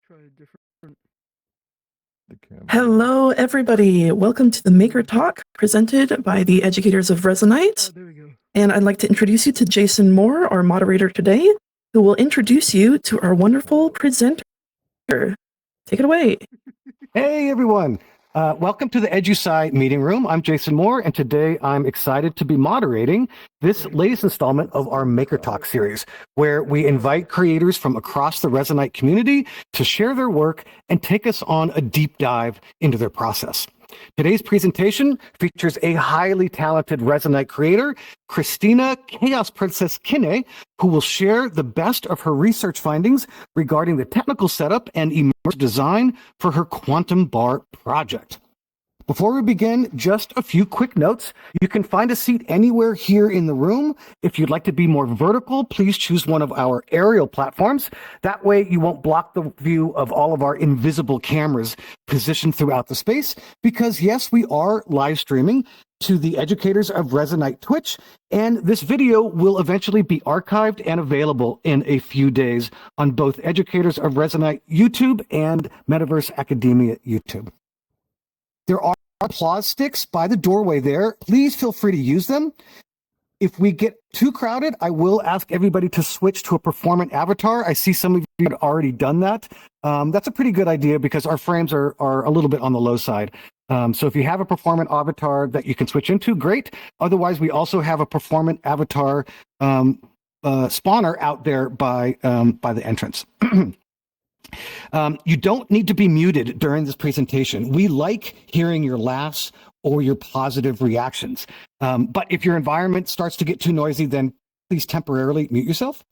Try a different. Hello, everybody. Welcome to the Maker Talk presented by the Educators of Resonite. Oh, there we go. And I'd like to introduce you to Jason Moore, our moderator today, who will introduce you to our wonderful presenter. Take it away. Hey, everyone. Welcome to the EduSci meeting room. I'm Jason Moore, and today I'm excited to be moderating this latest installment of our Maker Talk series, where we invite creators from across the Resonite community to share their work and take us on a deep dive into their process. Today's presentation features a highly talented Resonite creator, Christina XaosPrincess Kinney, who will share the best of her research findings regarding the technical setup and immersive design for her quantum bar project. Before we begin, just a few quick notes. You can find a seat anywhere here in the room. If you'd like to be more vertical, please choose one of our aerial platforms. That way you won't block the view of all of our invisible cameras positioned throughout the space, because yes, we are live streaming to the Educators of Resonite Twitch, and this video will eventually be archived and available in a few days on both Educators of Resonite YouTube and Metaverse Academia YouTube. There are applause sticks by the doorway there. Please feel free to use them. If we get too crowded, I will ask everybody to switch to a performant avatar. I see some of you had already done that. That's a pretty good idea because our frames are a little bit on the low side. So if you have a performant avatar that you can switch into, great. Otherwise, we also have a performant avatar spawner out there by the entrance. You don't need to be muted during this presentation. We like hearing your laughs or your positive reactions. But if your environment starts to get too noisy, then please temporarily mute yourself.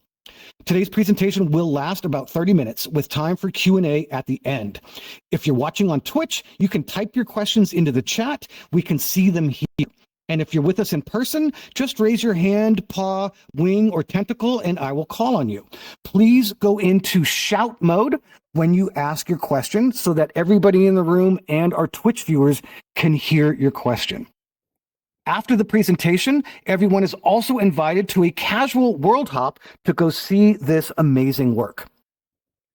Today's presentation will last about 30 minutes with time for Q&A at the end. If you're watching on Twitch, you can type your questions into the chat. We can see them here. And if you're with us in person, just raise your hand, paw, wing, or tentacle, and I will call on you. Please go into shout mode when you ask your question so that everybody in the room and our Twitch viewers can hear your question. After the presentation, everyone is also invited to a casual world hop to go see this amazing work.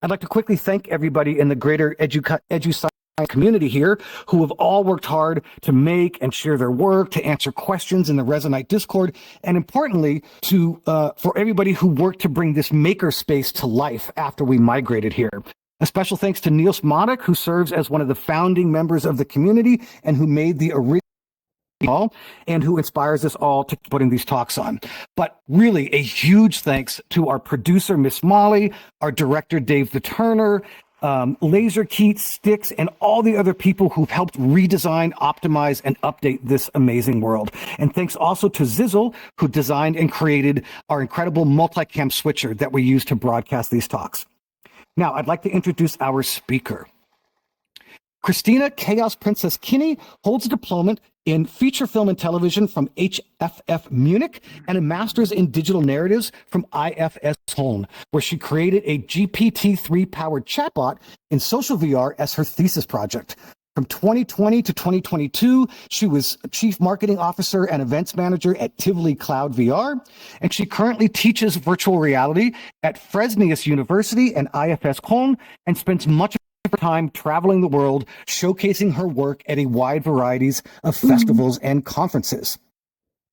I'd like to quickly thank everybody in the greater EduSci community here who have all worked hard to make and share their work, to answer questions in the Resonite Discord, and importantly, for everybody who worked to bring this maker space to life after we migrated here. A special thanks to Niels Modek, who serves as one of the founding members of the community and who made the original and who inspires us all to putting these talks on. But really a huge thanks to our producer, Miss Molly, our director, DaveTheTurner, Laser Keats, Sticks, and all the other people who've helped redesign, optimize, and update this amazing world. And thanks also to Zyzyl, who designed and created our incredible multicam switcher that we use to broadcast these talks. Now, I'd like to introduce our speaker. Christina XaosPrincess Kinney holds a diploma in feature film and television from HFF Munich and a master's in digital narratives from IFS Holm, where she created a GPT-3 powered chatbot in social VR as her thesis project. From 2020 to 2022, she was Chief Marketing Officer and Events Manager at Tivoli Cloud VR, and she currently teaches virtual reality at Fresenius University and IFS Köln and spends much of her time traveling the world, showcasing her work at a wide variety of festivals and conferences.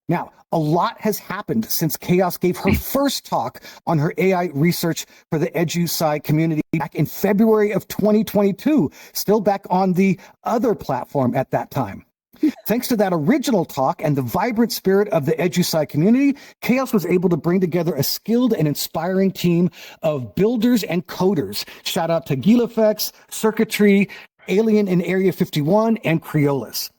Now, a lot has happened since Chaos gave her first talk on her AI research for the EduSci community back in February of 2022, still back on the other platform at that time. Thanks to that original talk and the vibrant spirit of the EduSci community, Chaos was able to bring together a skilled and inspiring team of builders and coders. Shout out to Gilafex, Circuitry, Alien in Area 51, and Creolis.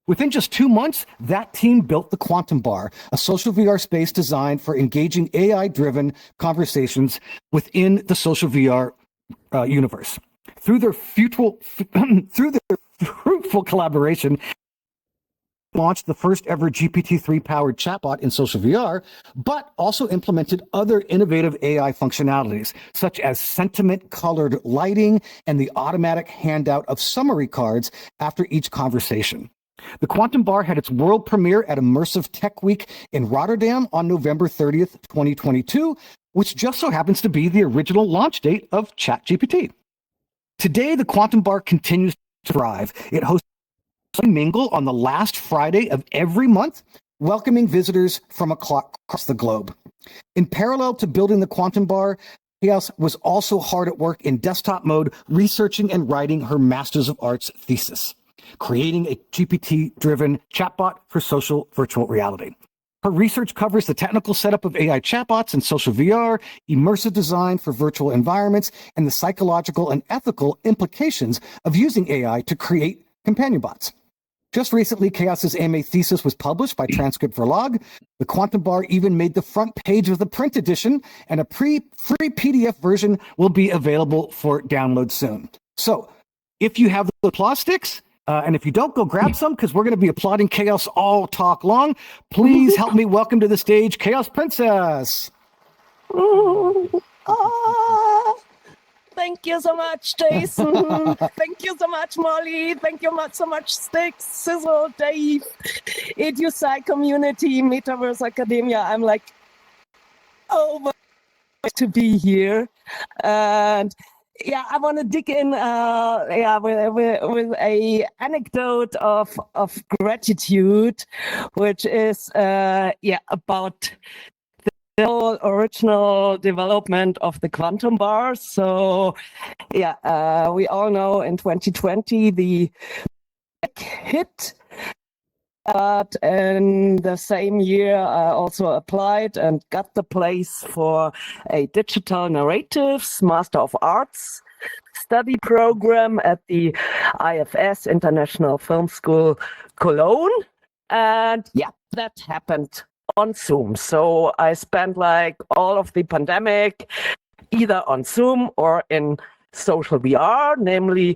Within just 2 months, that team built the Quantum Bar, a social VR space designed for engaging AI-driven conversations within the social VR universe. Through their fruitful collaboration, launched the first ever GPT-3 powered chatbot in social VR, but also implemented other innovative AI functionalities, such as sentiment colored lighting and the automatic handout of summary cards after each conversation. The Quantum Bar had its world premiere at Immersive Tech Week in Rotterdam on November 30th, 2022, which just so happens to be the original launch date of ChatGPT. Today, the Quantum Bar continues to thrive. It hosts a mingle on the last Friday of every month, welcoming visitors from across the globe. In parallel to building the Quantum Bar, Chaos was also hard at work in desktop mode, researching and writing her Masters of Arts thesis, creating a GPT-driven chatbot for social virtual reality. Her research covers the technical setup of AI chatbots in social VR, immersive design for virtual environments, and the psychological and ethical implications of using AI to create companion bots. Just recently, Chaos's MA thesis was published by Transcript for Log. The Quantum Bar even made the front page of the print edition, and a free PDF version will be available for download soon. So if you have the applause sticks, and if you don't, go grab some, because we're going to be applauding Chaos all talk long. Please help me welcome to the stage XaosPrincess. Thank you so much, Jason. Thank you so much, Molly. Thank you so much, Sticks, Zyzyl, Dave, EduSci community, Metaverse Academia. I'm like over to be here. And yeah, I want to dig in with a anecdote of gratitude, which is about the whole original development of the Quantum Bar. So we all know in 2020 the hit, but in the same year I also applied and got the place for a digital narratives Master of Arts study program at the IFS International Film School Cologne. And yeah, that happened on Zoom. So I spent like all of the pandemic either on Zoom or in social VR, namely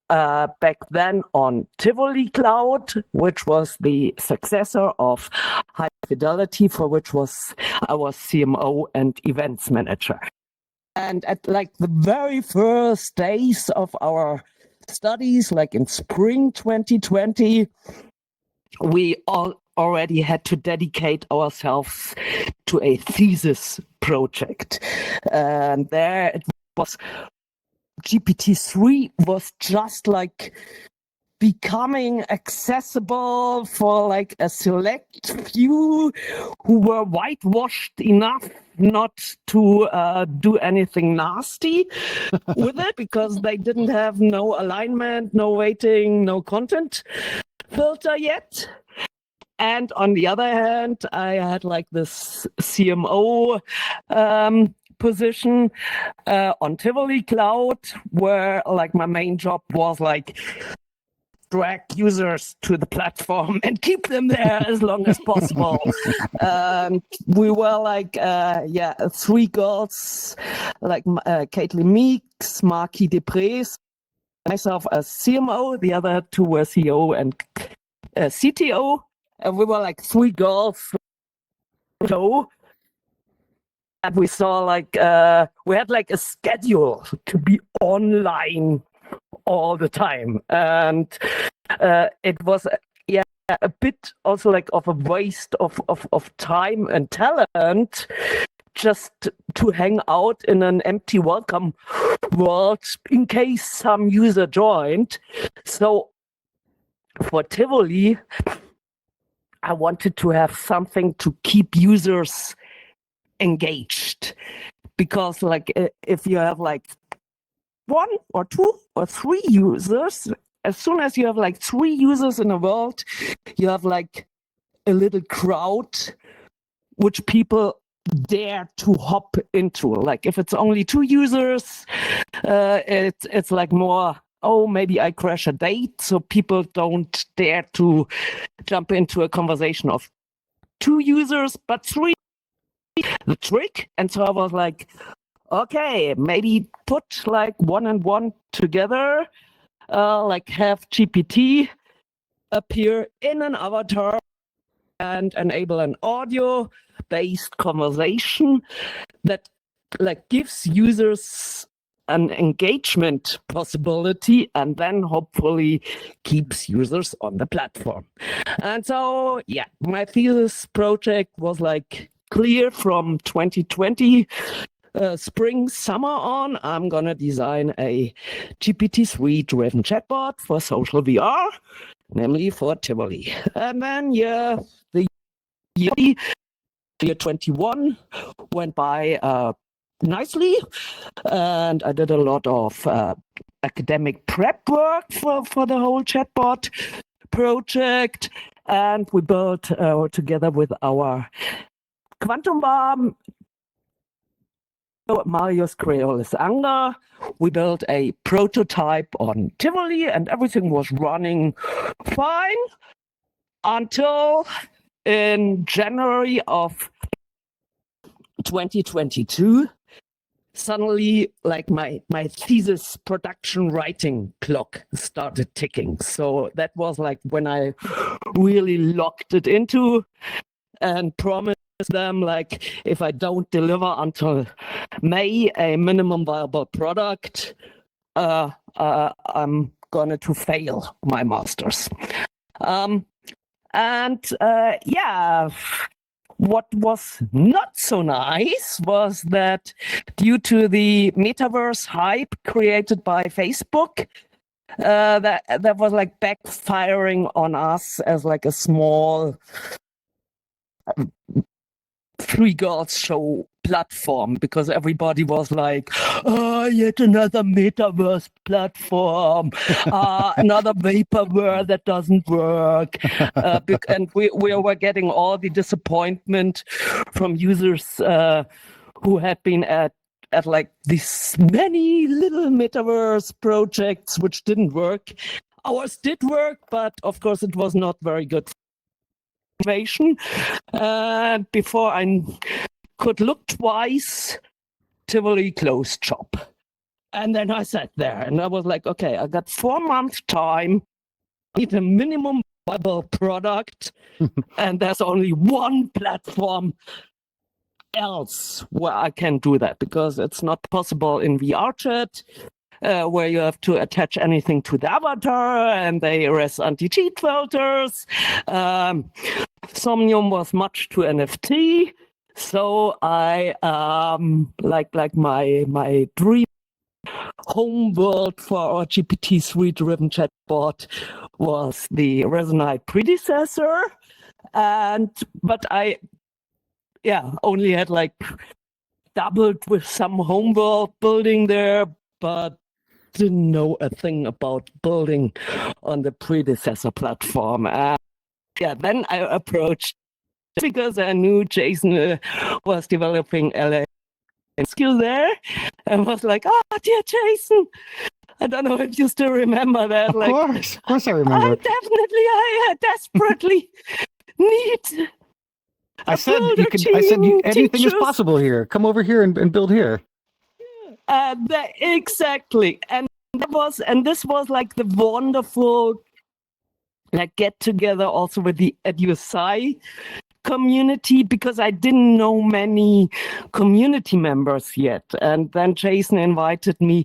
back then on Tivoli Cloud, which was the successor of High Fidelity, for which I was CMO and events manager. And at like the very first days of our studies, like in spring 2020, we already had to dedicate ourselves to a thesis project. And there it was, GPT-3 was just like becoming accessible for like a select few who were whitewashed enough not to do anything nasty with it, because they didn't have no alignment, no weighting, no content filter yet. And on the other hand, I had like this CMO position on Tivoli Cloud, where like my main job was like drag users to the platform and keep them there as long as possible. We were like, three girls, like Caitlin Meeks, Marquis Depres, myself as CMO, the other two were CEO and CTO. And we were like three girls. So, and we saw like, we had like a schedule to be online all the time. And it was, a bit also like of a waste of time and talent just to hang out in an empty welcome world in case some user joined. So for Tivoli, I wanted to have something to keep users engaged, because like if you have like one or two or three users, as soon as you have like three users in a world, you have like a little crowd which people dare to hop into. Like if it's only two users, it's like more, oh, maybe I crash a date, so people don't dare to jump into a conversation of two users, but three, the trick. And so I was like, okay, maybe put like one and one together, like have GPT appear in an avatar and enable an audio-based conversation that like gives users an engagement possibility and then hopefully keeps users on the platform. And so, yeah, my thesis project was like clear from 2020 spring, summer on, I'm going to design a GPT-3-driven chatbot for social VR, namely for Tivoli. And then, the year 21 went by nicely, and I did a lot of academic prep work for the whole chatbot project, and we built together with our quantum bomb, Marius Creolis Anger, we built a prototype on Tivoli, and everything was running fine until in January of 2022, suddenly, like my thesis production writing clock started ticking. So that was like when I really locked it into and promised them, like, if I don't deliver until May a minimum viable product, I'm gonna to fail my masters. What was not so nice was that due to the Metaverse hype created by Facebook, that was like backfiring on us as like a small three girls show platform, because everybody was like, oh, yet another Metaverse platform, another vaporware that doesn't work. And we were getting all the disappointment from users who had been at like these many little Metaverse projects which didn't work. Ours did work, but of course it was not very good. Before I could look twice, Tivoli closed shop. And then I sat there and I was like, okay, I got 4 months time, need a minimum viable product, and there's only one platform else where I can do that, because it's not possible in VR chat, where you have to attach anything to the avatar and they erase anti-cheat filters. Somnium was much too NFT, so I like my dream home world for our GPT-3 driven chatbot was the Resonite predecessor, but I only had like dabbled with some home world building there, but didn't know a thing about building on the predecessor platform. Then I approached, because I knew Jason was developing LA skill there, and was like, dear Jason, I don't know if you still remember that. Of course I remember. I desperately need. I said anything is possible here. Come over here and build here. Exactly, and this was like the wonderful like get together also with the EduSci community, because I didn't know many community members yet. And then Jason invited me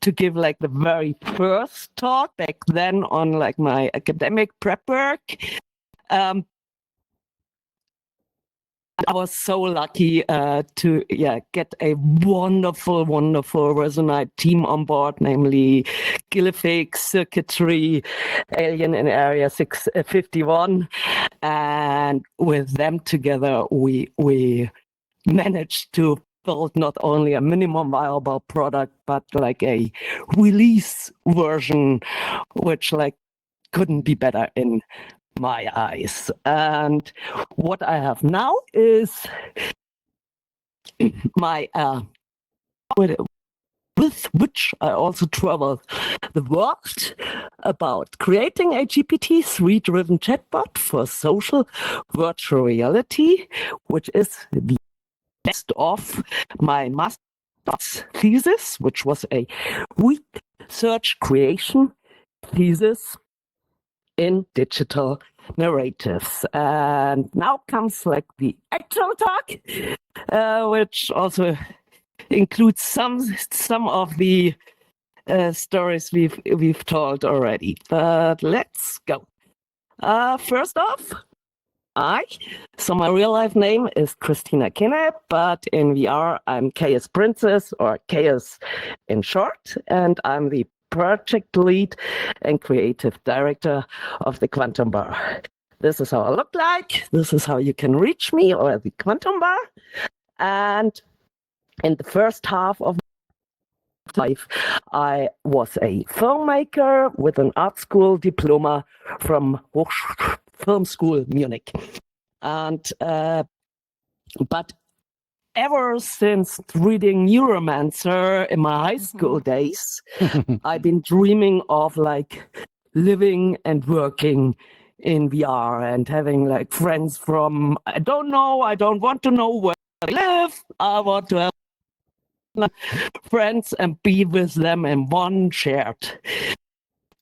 to give like the very first talk back then on like my academic prep work. I was so lucky to get a wonderful Resonite team on board, namely Gillific, Circuitry, Alien in Area 651, and with them together we managed to build not only a minimum viable product but like a release version, which like couldn't be better in my eyes. And what I have now is my with which I also travel the world about creating a GPT-3 driven chatbot for social virtual reality, which is the best of my master's thesis, which was a research creation thesis in digital narratives. And now comes like the actual talk, which also includes some of the stories we've told already. But let's go. First off, I. So my real life name is Christina Kinne, but in VR I'm XaosPrincess, or Chaos in short, and I'm the project lead and creative director of the Quantum Bar. This is how I look like. This is how you can reach me, or the Quantum Bar. And in the first half of life, I was a filmmaker with an art school diploma from Film School Munich. And but ever since reading Neuromancer in my high school days, I've been dreaming of like living and working in VR and having like friends from, I don't want to know where they live. I want to have friends and be with them in one shared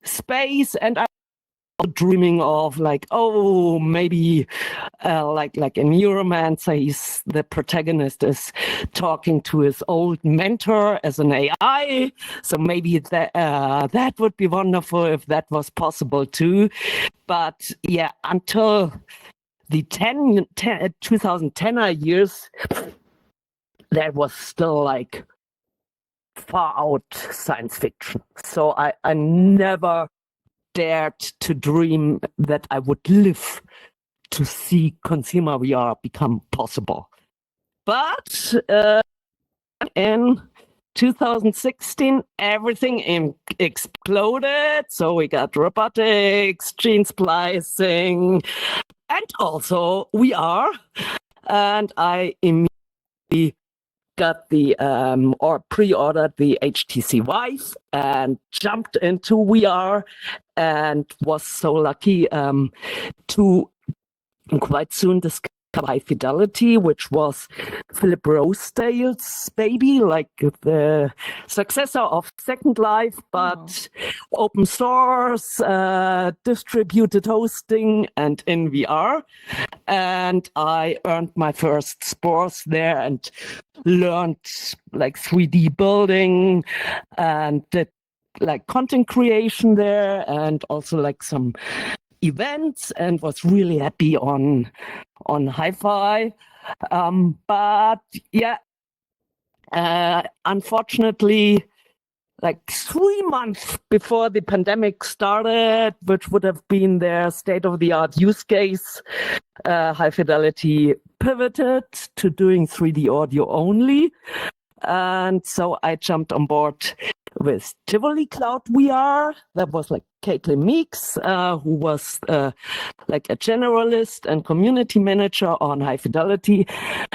space. And I'm dreaming of like, oh, maybe like in Neuromancer, the protagonist is talking to his old mentor as an AI. So maybe that would be wonderful if that was possible too. But yeah, until the 2010 years, that was still like far out science fiction. So I never dared to dream that I would live to see consumer VR become possible. But in 2016, everything exploded. So we got robotics, gene splicing, and also VR. And I immediately got the or pre-ordered the HTC Vive and jumped into VR, and was so lucky to quite soon discover High Fidelity, which was Philip Rosedale's baby, like the successor of Second Life, but open source, distributed hosting, and in VR. And I earned my first spores there and learned like 3D building and did like content creation there, and also like some events, and was really happy on hi-fi. But yeah, unfortunately, like 3 months before the pandemic started, which would have been their state-of-the-art use case, High Fidelity pivoted to doing 3D audio only. And so I jumped on board with Tivoli Cloud VR. That was like Caitlin Meeks, who was like a generalist and community manager on High Fidelity.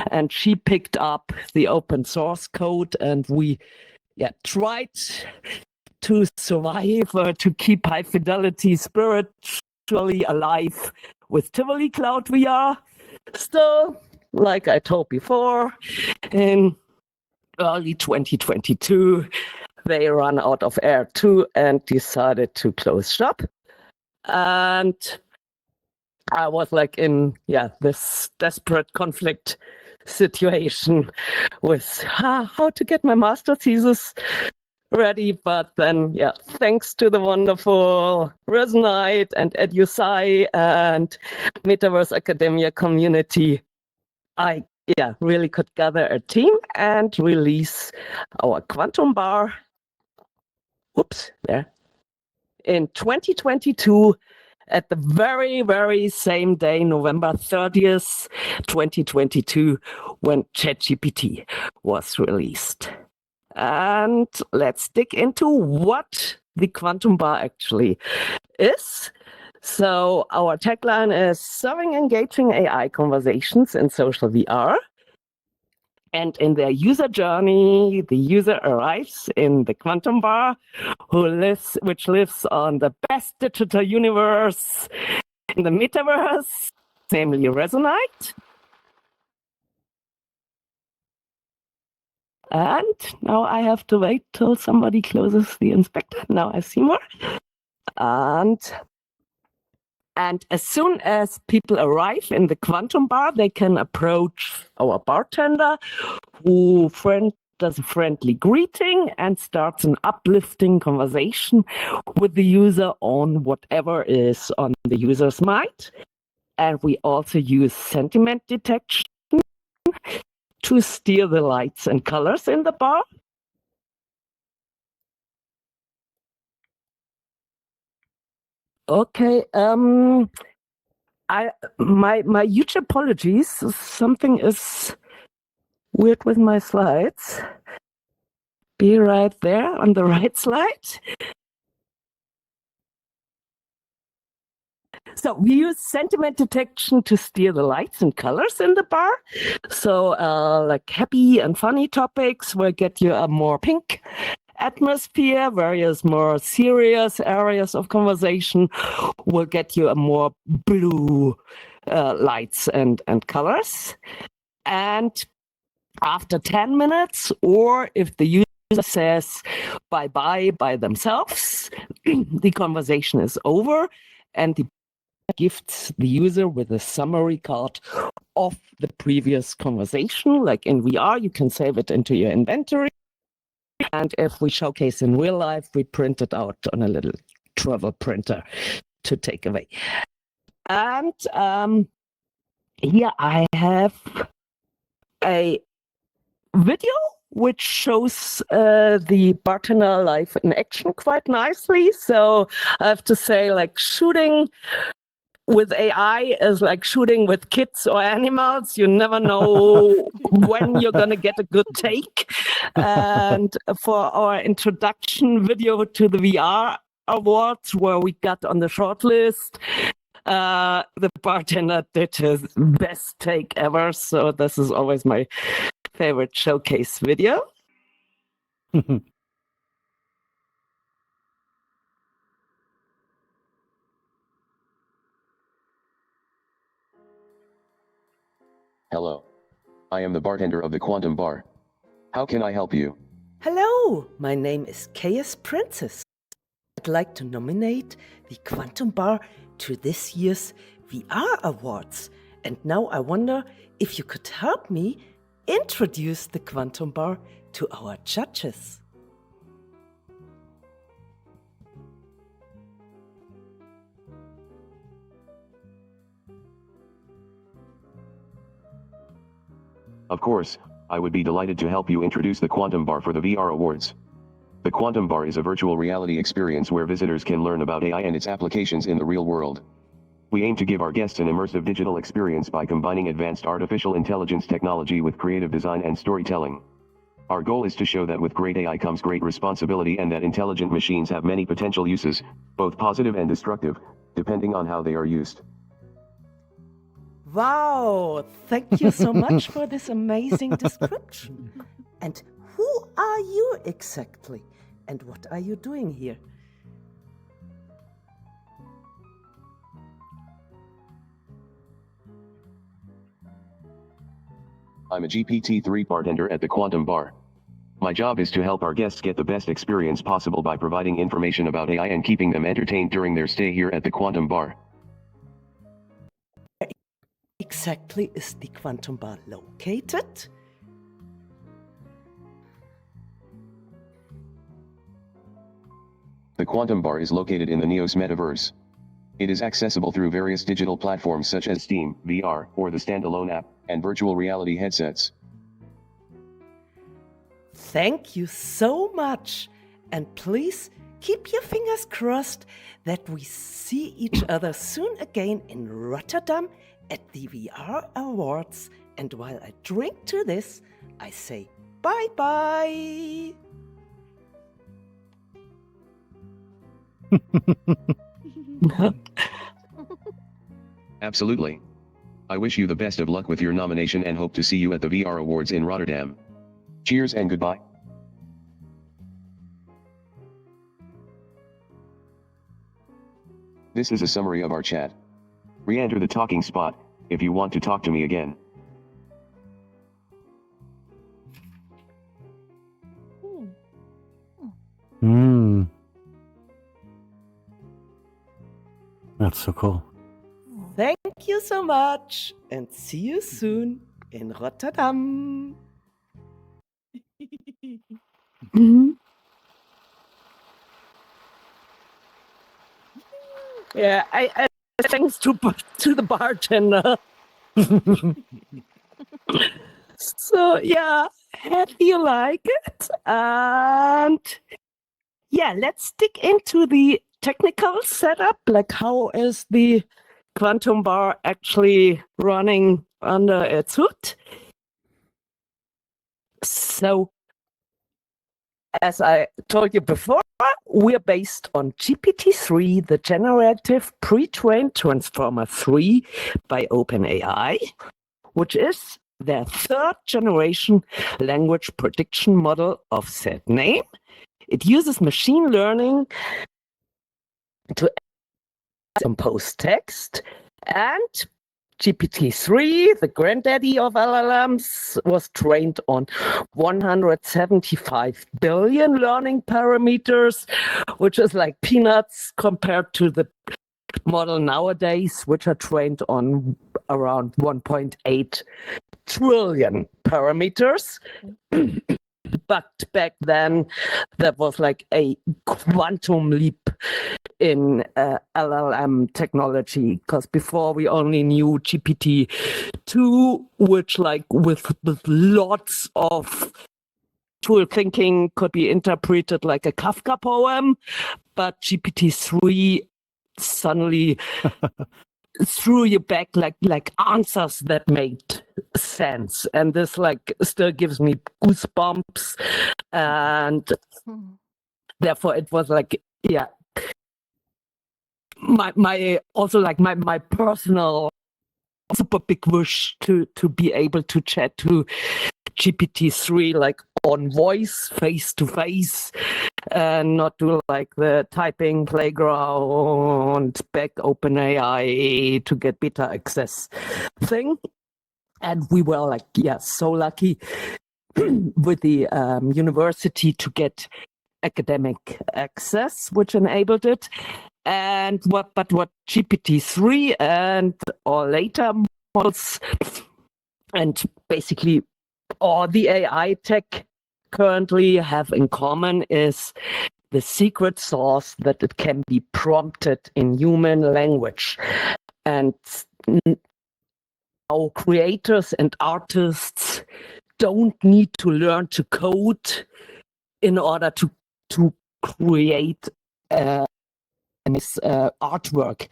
And she picked up the open source code, and we tried to survive, to keep High Fidelity spiritually alive with Tivoli Cloud VR. Still, like I told before, in early 2022, they ran out of air too and decided to close shop. And I was like in this desperate conflict situation with how to get my master thesis ready. But then thanks to the wonderful Resonite and EduSci and Metaverse Academia community, I really could gather a team and release our Quantum Bar in 2022, at the very, very same day, November 30th, 2022, when ChatGPT was released. And let's dig into what the Quantum Bar actually is. So our tagline is serving engaging AI conversations in social VR. And in their user journey, the user arrives in the Quantum Bar, which lives on the best digital universe in the Metaverse, namely Resonite. And now I have to wait till somebody closes the inspector. Now I see more. And as soon as people arrive in the Quantum Bar, they can approach our bartender, who does a friendly greeting and starts an uplifting conversation with the user on whatever is on the user's mind. And we also use sentiment detection to steer the lights and colors in the bar. Okay, my huge apologies. Something is weird with my slides. Be right there on the right slide. So we use sentiment detection to steer the lights and colors in the bar. So like happy and funny topics will get you a more pink atmosphere, various more serious areas of conversation will get you a more blue lights and colors. And after 10 minutes, or if the user says bye-bye by themselves, the conversation is over and the gifts the user with a summary card of the previous conversation. Like in VR, you can save it into your inventory. And if we showcase in real life, we print it out on a little travel printer to take away. And here I have a video which shows the bartender life in action quite nicely. So I have to say, like, shooting with AI is like shooting with kids or animals. You never know when you're going to get a good take. And for our introduction video to the VR Awards, where we got on the shortlist, the bartender did his best take ever. So this is always my favorite showcase video. Hello. I am the bartender of the Quantum Bar. How can I help you? Hello, my name is XaosPrincess. I'd like to nominate the Quantum Bar to this year's VR Awards. And now I wonder if you could help me introduce the Quantum Bar to our judges. Of course, I would be delighted to help you introduce the Quantum Bar for the VR Awards. The Quantum Bar is a virtual reality experience where visitors can learn about AI and its applications in the real world. We aim to give our guests an immersive digital experience by combining advanced artificial intelligence technology with creative design and storytelling. Our goal is to show that with great AI comes great responsibility and that intelligent machines have many potential uses, both positive and destructive, depending on how they are used. Wow, thank you so much for this amazing description. And who are you exactly? And what are you doing here? I'm a GPT-3 bartender at the Quantum Bar. My job is to help our guests get the best experience possible by providing information about AI and keeping them entertained during their stay here at the Quantum Bar. Exactly is the Quantum Bar located? The Quantum Bar is located in the Neos Metaverse. It is accessible through various digital platforms such as SteamVR or the standalone app and virtual reality headsets. Thank you so much. And please keep your fingers crossed that we see each other soon again in Rotterdam at the VR Awards. And while I drink to this, I say bye-bye. Absolutely. I wish you the best of luck with your nomination and hope to see you at the VR Awards in Rotterdam. Cheers and goodbye. This is a summary of our chat. Re-enter the talking spot if you want to talk to me again. That's so cool. Thank you so much and see you soon in Rotterdam. Yeah, I thanks to the bartender. So yeah, how do you like it? And yeah, let's dig into the technical setup. Like, how is the quantum bar actually running under its hood? So, as I told you before, we're based on GPT-3, the generative pre-trained transformer 3 by OpenAI, which is their third generation language prediction model of said name. It uses machine learning to compose text, and GPT-3, the granddaddy of LLMs, was trained on 175 billion learning parameters, which is like peanuts compared to the model nowadays, which are trained on around 1.8 trillion parameters. But back then, there was like a quantum leap in LLM technology, because before we only knew GPT-2, which like with lots of tool thinking could be interpreted like a Kafka poem, but GPT-3 suddenly threw you back like answers that made sense, and this like still gives me goosebumps, and therefore it was like, yeah, my also like my personal super big wish to be able to chat to GPT-3 like on voice, face to face, and not do like the typing playground back OpenAI to get beta access thing. And we were like, yeah, so lucky with the university to get academic access, which enabled it. And what GPT-3 and or later models and basically all the AI tech currently have in common is the secret sauce that it can be prompted in human language. And our creators and artists don't need to learn to code in order to create this artwork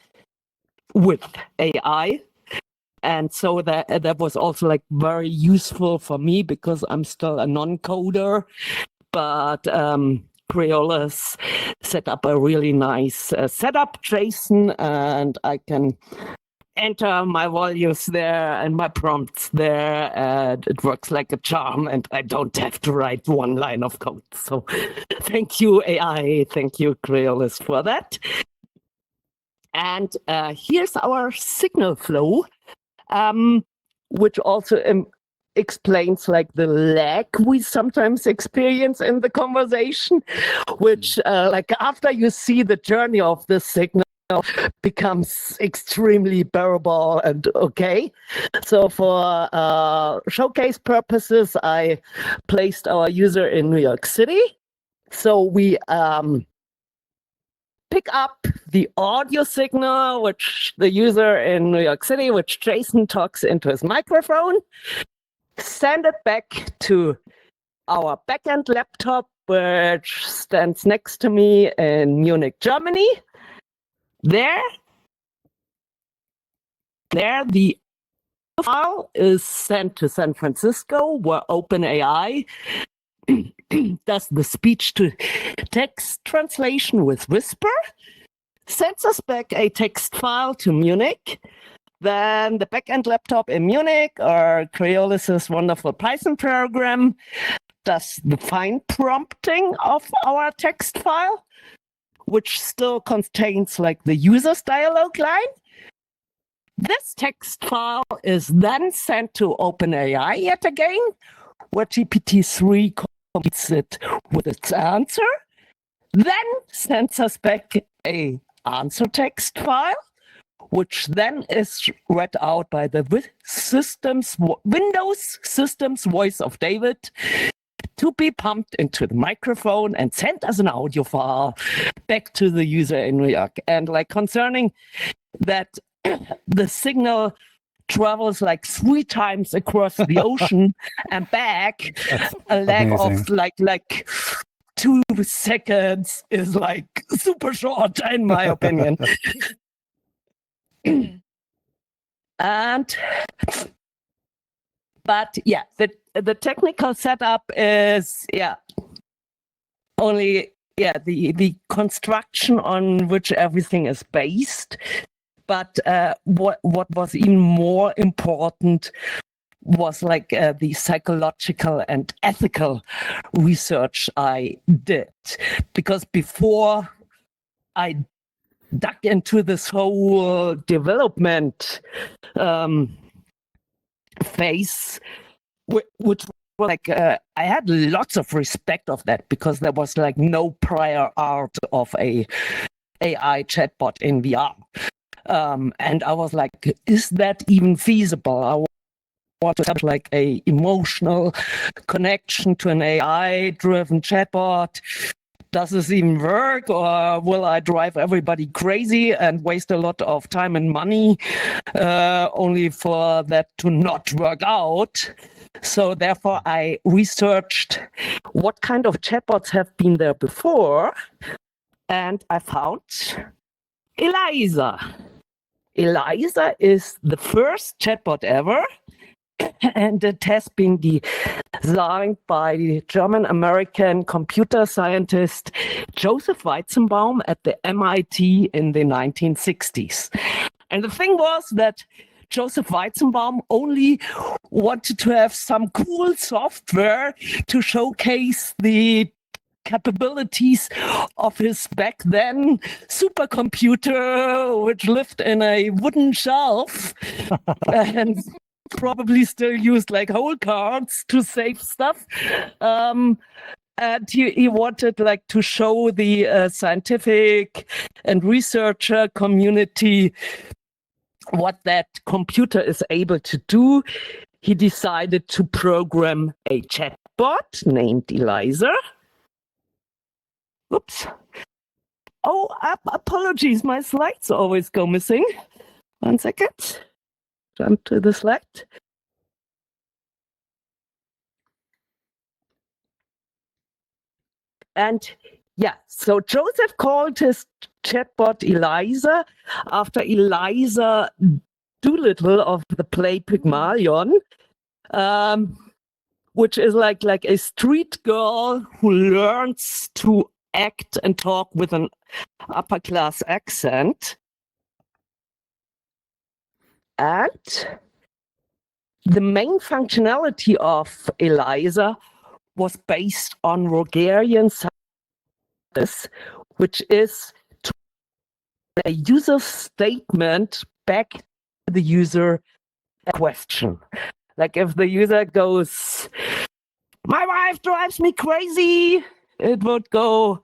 with AI. And so that was also like very useful for me because I'm still a non-coder, but Creolus set up a really nice setup JSON, and I can enter my values there and my prompts there, and it works like a charm, and I don't have to write one line of code. So thank you, AI. Thank you, Creolus, for that. And here's our signal flow, which also explains like the lag we sometimes experience in the conversation, which like after you see the journey of the signal becomes extremely bearable and okay. So for showcase purposes, I placed our user in New York City. So we pick up the audio signal, which the user in New York City, which Jason talks into his microphone, send it back to our backend laptop, which stands next to me in Munich, Germany. There, the file is sent to San Francisco, where OpenAI does the speech-to-text translation with Whisper, sends us back a text file to Munich. Then the backend laptop in Munich, or Creolus's wonderful Python program, does the fine prompting of our text file, which still contains like the user's dialogue line. This text file is then sent to OpenAI yet again, where GPT-3 completes it with its answer, then sends us back a answer text file, which then is read out by the Windows Systems Voice of David to be pumped into the microphone and sent as an audio file back to the user in New York. And like concerning that the signal travels like 3 times across the ocean and back. A lag of like 2 seconds is like super short, in my opinion. But yeah, the technical setup is only the construction on which everything is based. But what was even more important was like the psychological and ethical research I did, because before I dug into this whole development phase, which like I had lots of respect of that, because there was like no prior art of a AI chatbot in VR. And I was like, is that even feasible? I want to have like a emotional connection to an AI-driven chatbot. Does this even work, or will I drive everybody crazy and waste a lot of time and money only for that to not work out? So therefore, I researched what kind of chatbots have been there before, and I found ELIZA. ELIZA is the first chatbot ever, and it has been designed by the German-American computer scientist Joseph Weizenbaum at the MIT in the 1960s. And the thing was that Joseph Weizenbaum only wanted to have some cool software to showcase the capabilities of his back then supercomputer, which lived in a wooden shelf and probably still used like whole cards to save stuff. And he wanted like to show the scientific and researcher community what that computer is able to do. He decided to program a chatbot named ELIZA. Oops. Oh, apologies. My slides always go missing. 1 second. Jump to the slide. And yeah, so Joseph called his chatbot ELIZA after Eliza Doolittle of the play Pygmalion, which is like a street girl who learns to act and talk with an upper class accent. And the main functionality of ELIZA was based on Rogerian synthesis, which is a user statement back to the user question. Like if the user goes, "My wife drives me crazy," it would go,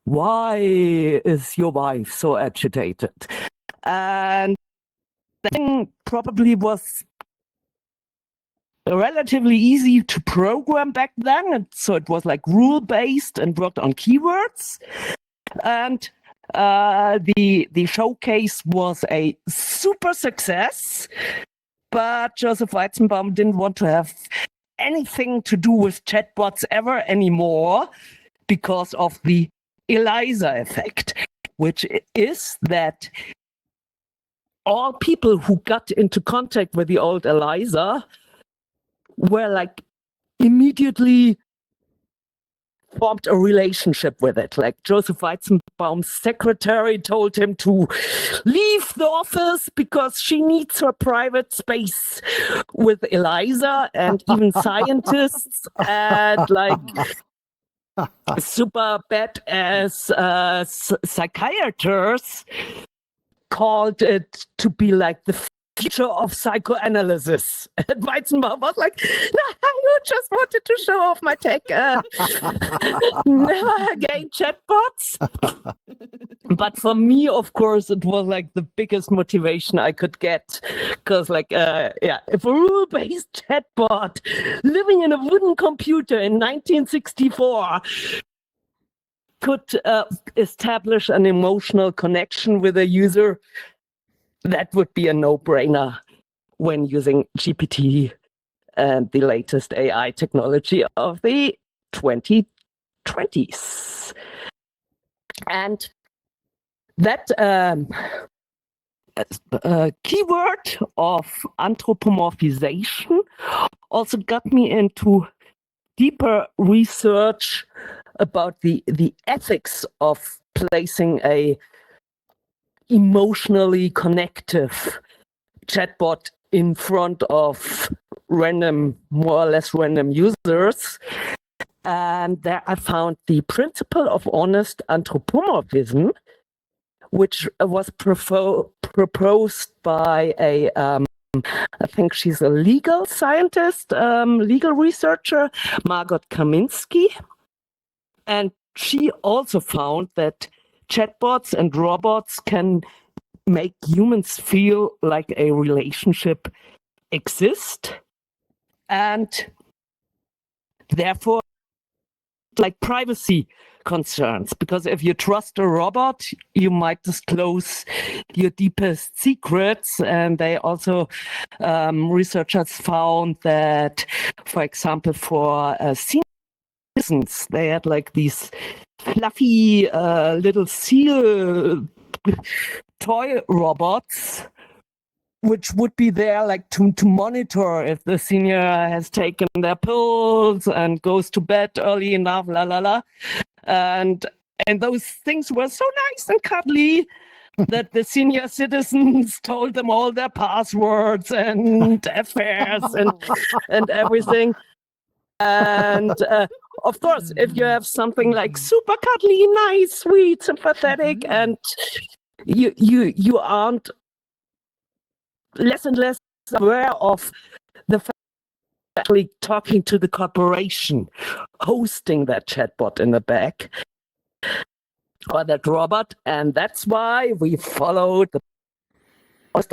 "Why is your wife so agitated?" And the thing probably was relatively easy to program back then, and so it was like rule-based and worked on keywords. And the showcase was a super success, but Joseph Weizenbaum didn't want to have anything to do with chatbots ever anymore because of the ELIZA effect, which is that all people who got into contact with the old ELIZA were like immediately formed a relationship with it. Like Joseph Weizenbaum's secretary told him to leave the office because she needs her private space with ELIZA, and even scientists and like super badass psychiatrists called it to be like the future of psychoanalysis. And Weizenbaum was like, "No, I just wanted to show off my tech. Never again chatbots." But for me, of course, it was like the biggest motivation I could get. Because like, if a rule-based chatbot living in a wooden computer in 1964 could establish an emotional connection with a user, that would be a no-brainer when using GPT and the latest AI technology of the 2020s. And that keyword of anthropomorphization also got me into deeper research about the ethics of placing a emotionally connective chatbot in front of more or less random users. And there I found the principle of honest anthropomorphism, which was proposed by I think she's a legal scientist, legal researcher, Margot Kaminsky. And she also found that chatbots and robots can make humans feel like a relationship exists, and therefore like privacy concerns, because if you trust a robot, you might disclose your deepest secrets. And they also, researchers found that, for example, for senior citizens, they had like these fluffy little seal toy robots, which would be there like to monitor if the senior has taken their pills and goes to bed early enough, and those things were so nice and cuddly that the senior citizens told them all their passwords and affairs and everything. And of course, if you have something like super cuddly, nice, sweet, sympathetic, and you aren't less and less aware of the fact that actually talking to the corporation hosting that chatbot in the back or that robot. And that's why we followed the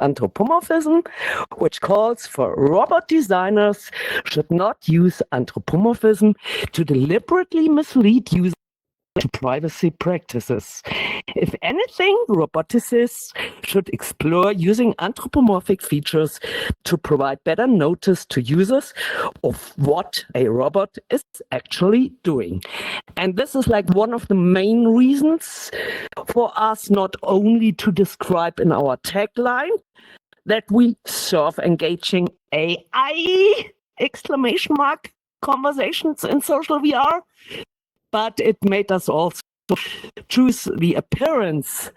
anthropomorphism, which calls for robot designers should not use anthropomorphism to deliberately mislead users to privacy practices. If anything, roboticists should explore using anthropomorphic features to provide better notice to users of what a robot is actually doing. And this is like one of the main reasons for us not only to describe in our tagline that we serve engaging AI conversations in social VR, but it made us also choose the appearance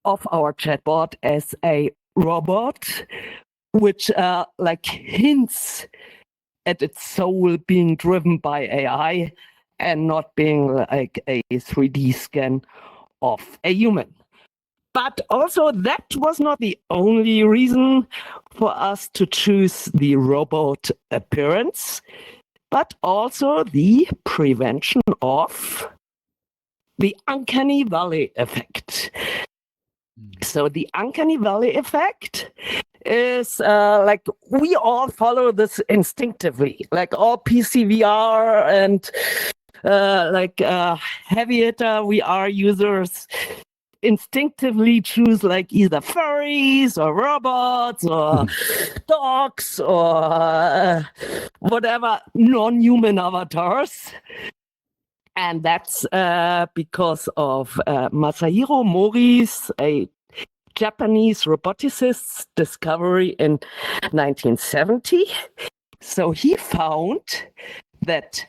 of our chatbot as a robot, which like hints at its soul being driven by AI and not being like a 3D scan of a human. But also that was not the only reason for us to choose the robot appearance, but also the prevention of the uncanny valley effect. So the uncanny valley effect is like we all follow this instinctively, like all PCVR and heavy hitter VR users instinctively choose like either furries or robots or dogs or whatever non-human avatars. And that's because of Masahiro Mori's, a Japanese roboticist's discovery in 1970. So he found that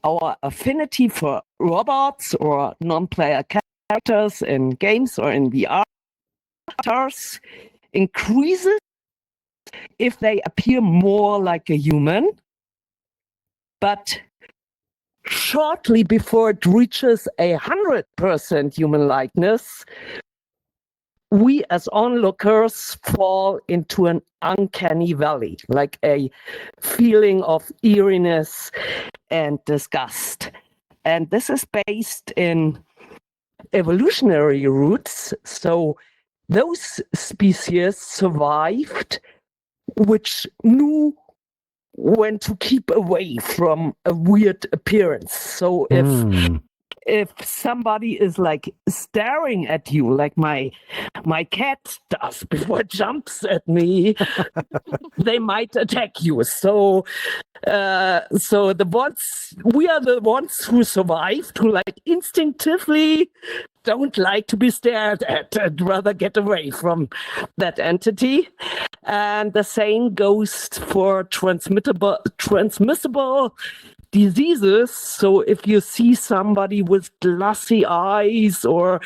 our affinity for robots or non-player characters in games or in VR avatars increases if they appear more like a human, but shortly before it reaches 100% human likeness, we as onlookers fall into an uncanny valley, like a feeling of eeriness and disgust. And this is based in evolutionary roots. So those species survived which knew when to keep away from a weird appearance. So if somebody is like staring at you, like my cat does before it jumps at me, they might attack you. So we are the ones who survived, who like instinctively don't like to be stared at and rather get away from that entity. And the same goes for transmissible diseases. So if you see somebody with glassy eyes or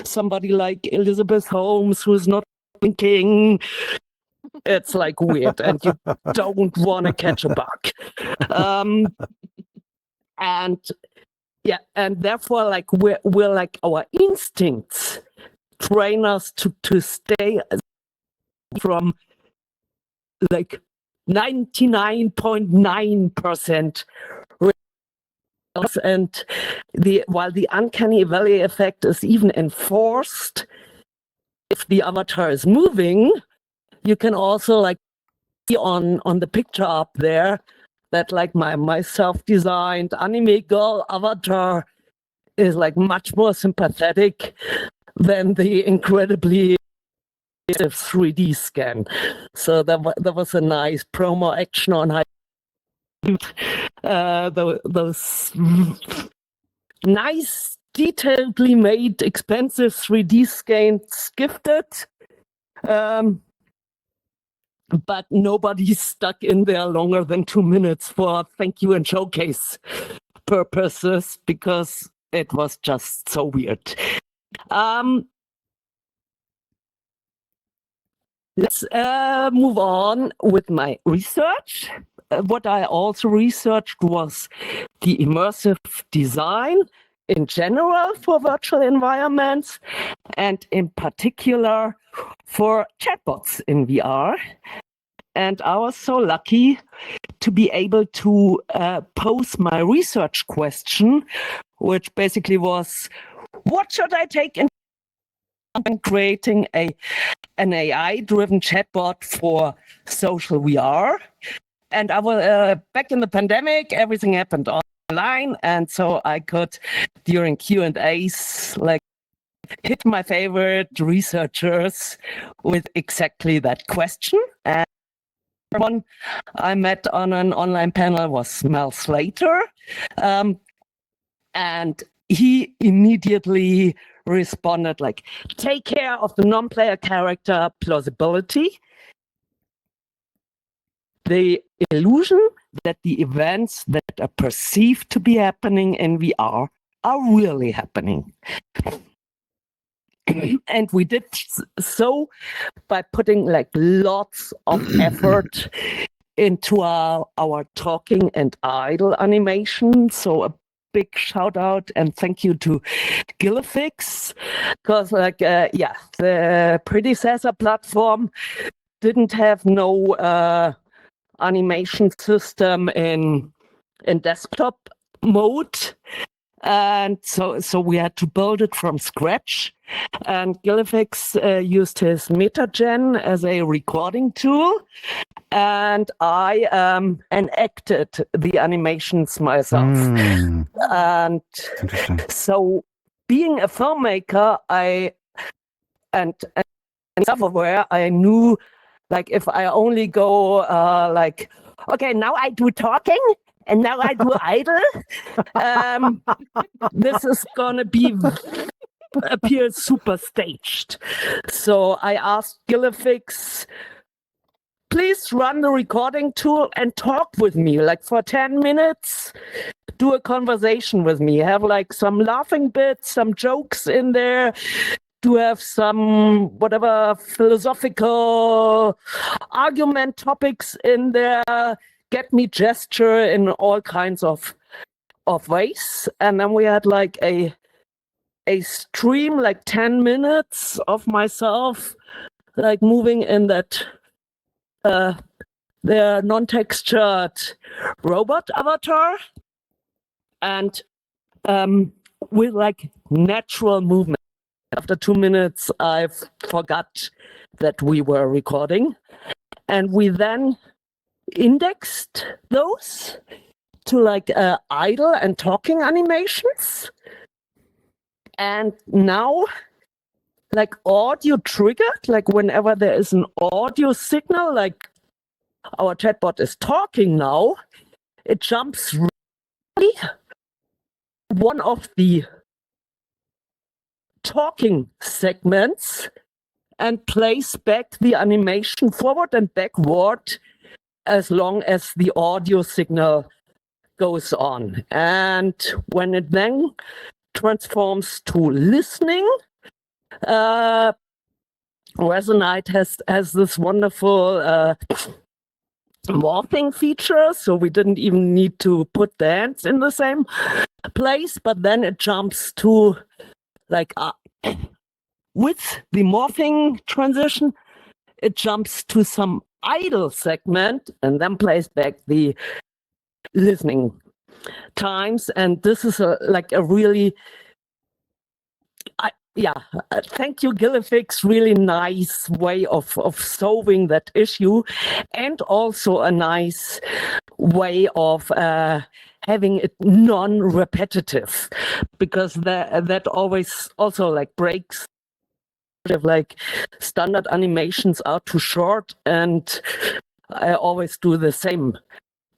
somebody like Elizabeth Holmes who's not blinking, it's like weird and you don't want to catch a bug. And therefore, like we're like our instincts train us to stay from like 99.9%. And while the uncanny valley effect is even enforced if the avatar is moving, you can also like see on the picture up there that like my self-designed anime girl avatar is like much more sympathetic than the incredibly 3D scan. So that was a nice promo action on how those nice, detailedly made, expensive 3D scans gifted. But nobody's stuck in there longer than 2 minutes for thank you and showcase purposes because it was just so weird. Let's move on with my research. What I also researched was the immersive design in general for virtual environments, and in particular for chatbots in VR. And I was so lucky to be able to pose my research question, which basically was, what should I take in creating an AI-driven chatbot for social VR? And I was back in the pandemic, everything happened online, and so I could, during Q&As, like hit my favorite researchers with exactly that question. And one I met on an online panel was Mel Slater, and he immediately responded like, take care of the non-player character plausibility. The illusion that the events that are perceived to be happening in VR are really happening. And we did so by putting like lots of effort into our talking and idle animation. So a big shout out and thank you to Gillifix, because like the predecessor platform didn't have no animation system in desktop mode, and so we had to build it from scratch. And Gillifix used his MetaGen as a recording tool, and I enacted the animations myself. And so, being a filmmaker, and self-aware, I knew, like, if I only go like, okay, now I do talking and now I do idle, this is gonna appear super staged. So I asked Gillifix, please run the recording tool and talk with me, like for 10 minutes, do a conversation with me, have like some laughing bits, some jokes in there, to have some whatever philosophical argument topics in there, get me gesture in all kinds of ways. And then we had like a stream, like 10 minutes of myself, like moving in that the non-textured robot avatar, and with like natural movement. After 2 minutes, I forgot that we were recording, and we then indexed those to like idle and talking animations. And now, like audio triggered, like whenever there is an audio signal, like our chatbot is talking now, it jumps really one of the talking segments and plays back the animation forward and backward as long as the audio signal goes on. And when it then transforms to listening, Resonite has this wonderful morphing feature, so we didn't even need to put the hands in the same place, but then it jumps to like with the morphing transition, it jumps to some idle segment and then plays back the listening times. And this is like a really thank you, Gillifix. Really nice way of solving that issue, and also a nice way of having it non-repetitive, because that always also like breaks if like standard animations are too short, and I always do the same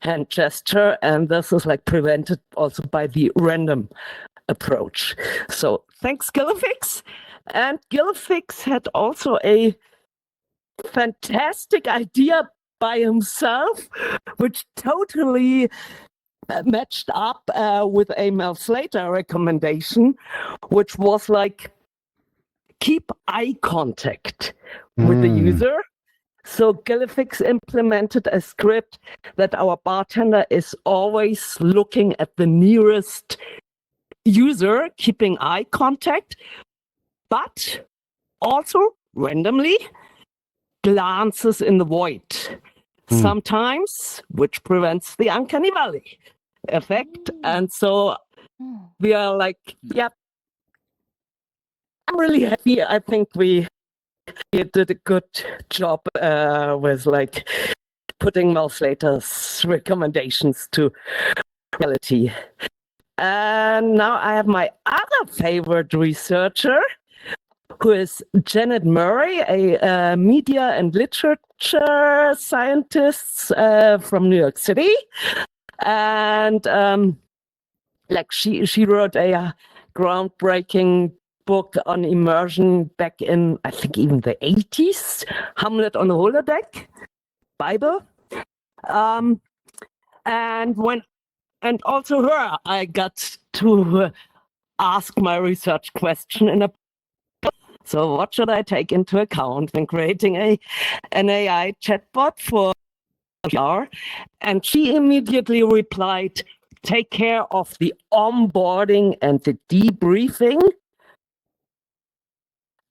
hand gesture, and this is like prevented also by the random approach. So thanks, Gillifix. And Gillifix had also a fantastic idea by himself, which totally matched up with a Mel Slater recommendation, which was like keep eye contact with the user. So Gillifix implemented a script that our bartender is always looking at the nearest user, keeping eye contact, but also randomly glances in the void sometimes, which prevents the uncanny valley effect. And so we are like, yep, I'm really happy. I think we did a good job with like putting Mel Slater's recommendations to reality. And now I have my other favorite researcher, who is Janet Murray, a media and literature scientist from New York City. And like she wrote a groundbreaking book on immersion back in, I think, even the 80s, Hamlet on the Holodeck, Bible. And also her, I got to ask my research question in a. So what should I take into account when creating an AI chatbot for VR? And she immediately replied, take care of the onboarding and the debriefing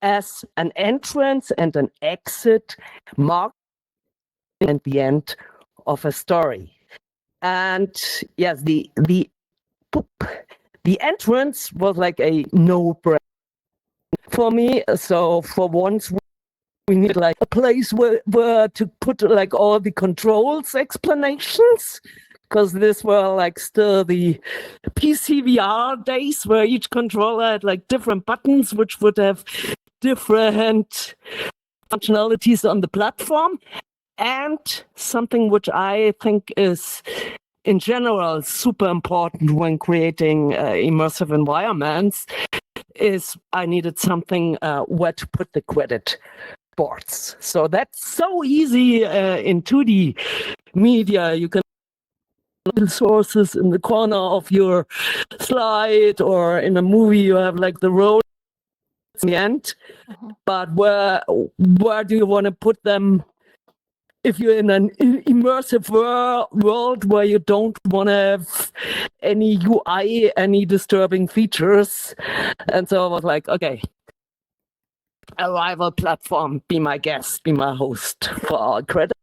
as an entrance and an exit mark at the end of a story. And yes, the entrance was like a no-brainer for me. So for once, we need like a place where to put like all the controls explanations, because this were like still the PCVR days where each controller had like different buttons, which would have different functionalities on the platform. And something which I think is, in general, super important when creating immersive environments is I needed something where to put the credit boards. So that's so easy in 2D media. You can sources in the corner of your slide, or in a movie you have like the road at the end. But where do you want to put them if you're in an immersive world where you don't want to have any UI, any disturbing features? And so I was like, okay, a rival platform, be my guest, be my host for our credit.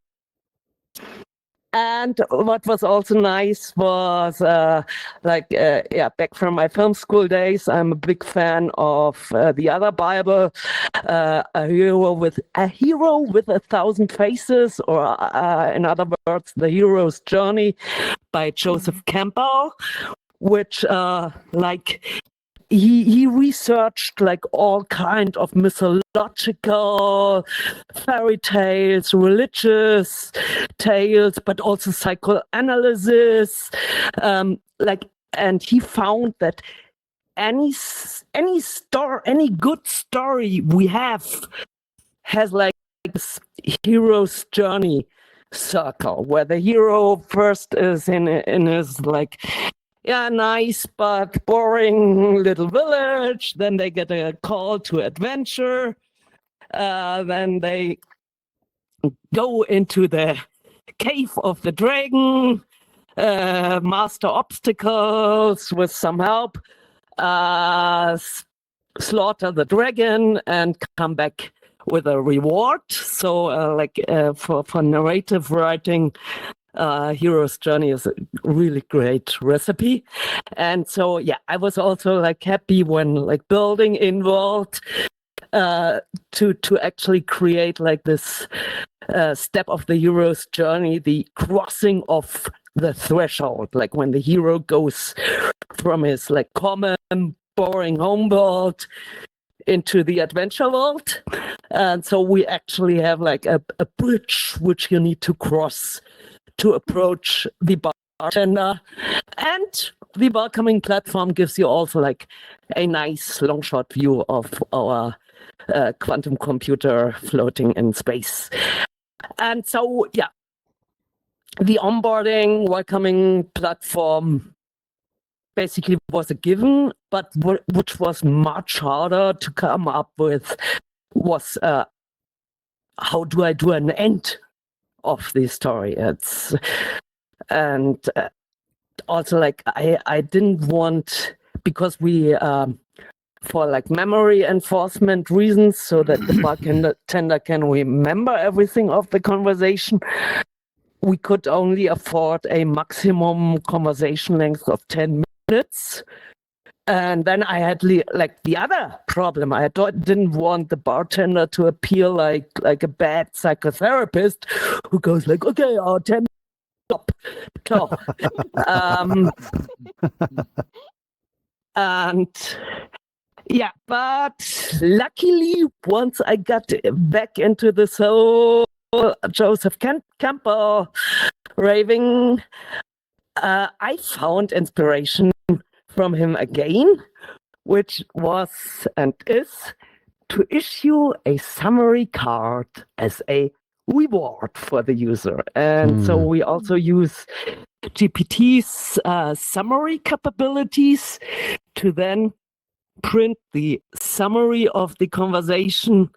And what was also nice was, back from my film school days, I'm a big fan of the other Bible, a hero with 1,000 faces, or in other words, The Hero's Journey by Joseph Campbell, which he researched like all kind of mythological fairy tales, religious tales, but also psychoanalysis. And he found that any good story we have has like this hero's journey circle, where the hero first is in his like nice but boring little village, then they get a call to adventure, then they go into the cave of the dragon, master obstacles with some help, slaughter the dragon, and come back with a reward. So for narrative writing, hero's journey is a really great recipe. And so I was also like happy when like building involved to actually create like this step of the hero's journey, the crossing of the threshold, like when the hero goes from his like common boring home world into the adventure world. And so we actually have like a bridge which you need to cross to approach the bartender, and the welcoming platform gives you also like a nice long shot view of our quantum computer floating in space. And so the onboarding welcoming platform basically was a given, but which was much harder to come up with was how do I do an end of the story? Also like I didn't want, because we for like memory enforcement reasons, so that the bartender can remember everything of the conversation, we could only afford a maximum conversation length of 10 minutes. And then I had like the other problem. I didn't want the bartender to appear like a bad psychotherapist who goes like, okay, our 10 stop. So, but luckily, once I got back into this whole Joseph Campbell raving, I found inspiration from him again, which was and is to issue a summary card as a reward for the user. And so we also use GPT's summary capabilities to then print the summary of the conversation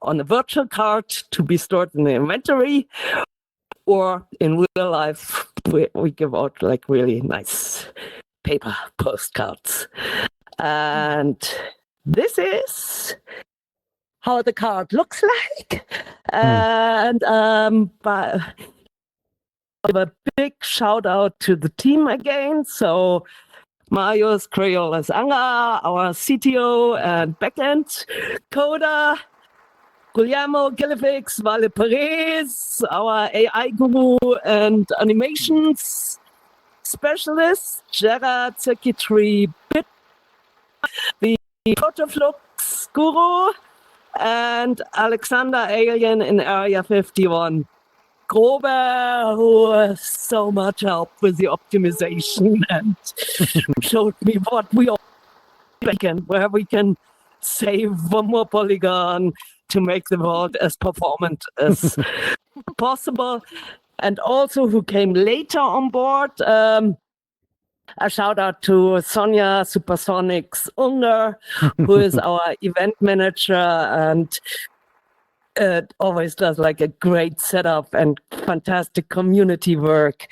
on a virtual card to be stored in the inventory, or in real life we give out like really nice paper postcards. And this is how the card looks like. And but give a big shout out to the team again. So Marius Creoles Anga, our CTO and backend coder, Guillermo Gillifix Vale Perez, our AI guru and animations specialist, Gerard Circuitry Bit, the Protoflux guru, and Alexander Alien in Area 51. Grober, who has so much help with the optimization and showed me what we all can, where we can save one more polygon to make the world as performant as possible. And also who came later on board, a shout out to Sonja Supersonics Unger, who is our event manager and always does like a great setup and fantastic community work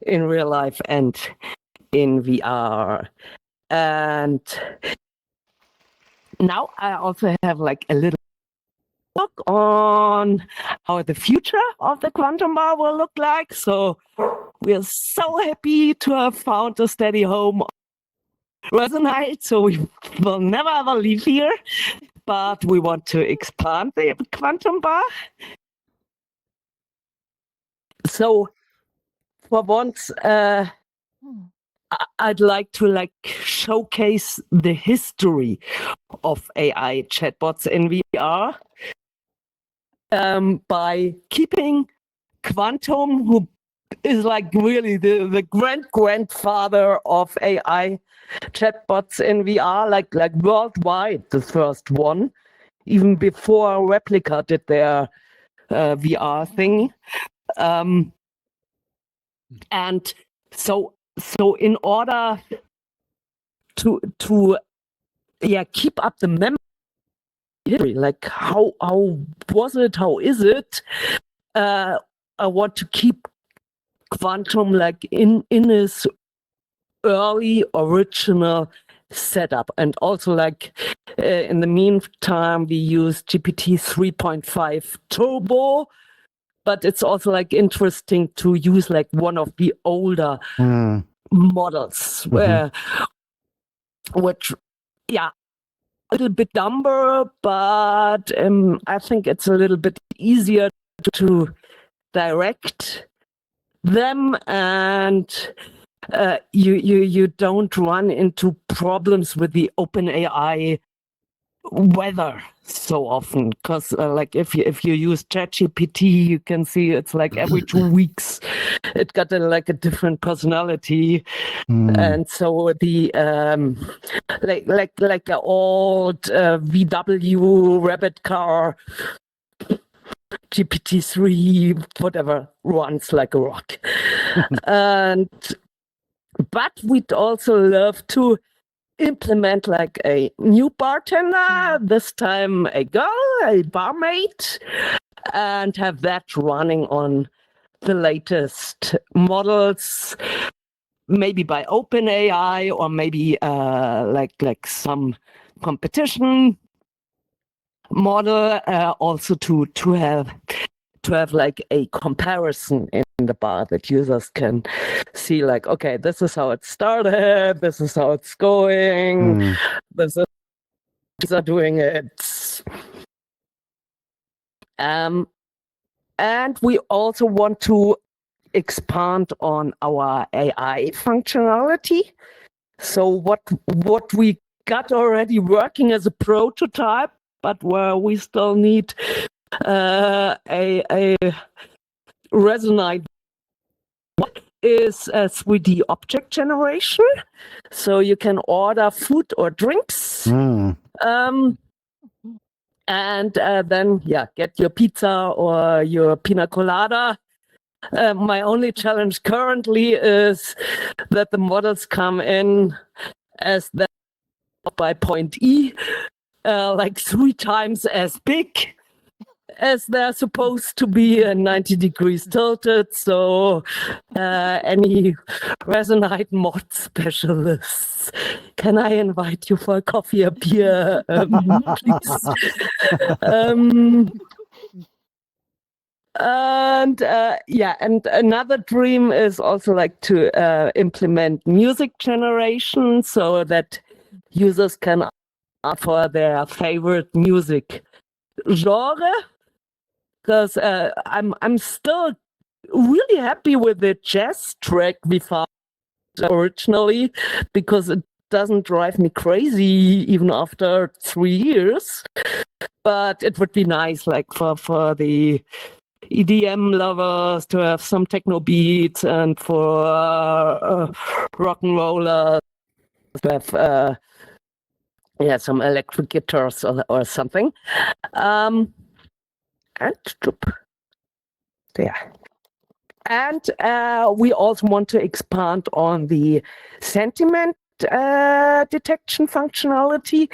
in real life and in VR. And now I also have like a little look on how the future of the quantum bar will look like. So we are so happy to have found a steady home on Resonite, so we will never ever leave here, but we want to expand the quantum bar. So for once, I'd like to showcase the history of AI chatbots in VR by keeping Quantum, who is really the grandfather of AI chatbots in VR, like worldwide, the first one, even before Replica did their VR thing. And so in order to keep up the memory, like how was it, how is it, I want to keep Quantum in his early original setup. And also in the meantime we use GPT 3.5 Turbo, but it's also interesting to use one of the older models, which a little bit dumber, but I think it's a little bit easier to direct them, and you don't run into problems with the OpenAI weather so often, because if you use ChatGPT, you can see it's every 2 weeks it got a different personality. And so the like an old VW rabbit car, GPT-3 whatever runs like a rock. But we'd also love to implement a new bartender, this time a girl, a barmaid, and have that running on the latest models, maybe by OpenAI, or maybe like some competition model, also to have a comparison in the bar that users can see, okay, this is how it started, this is how it's going, this is how are doing it. And we also want to expand on our AI functionality. So what we got already working as a prototype, but where we still need a Resonite is a 3D object generation. So you can order food or drinks, and then get your pizza or your pina colada. My only challenge currently is that the models come in as that by point E, 3 times as big as they're supposed to be, and 90 degrees tilted. So any Resonite mod specialists, can I invite you for a coffee or beer, please? And another dream is also to implement music generation, so that users can ask for their favorite music genre. Because I'm still really happy with the jazz track we found originally, because it doesn't drive me crazy even after 3 years. But it would be nice, for the EDM lovers to have some techno beats, and for rock and rollers to have some electric guitars or something. And we also want to expand on the sentiment detection functionality,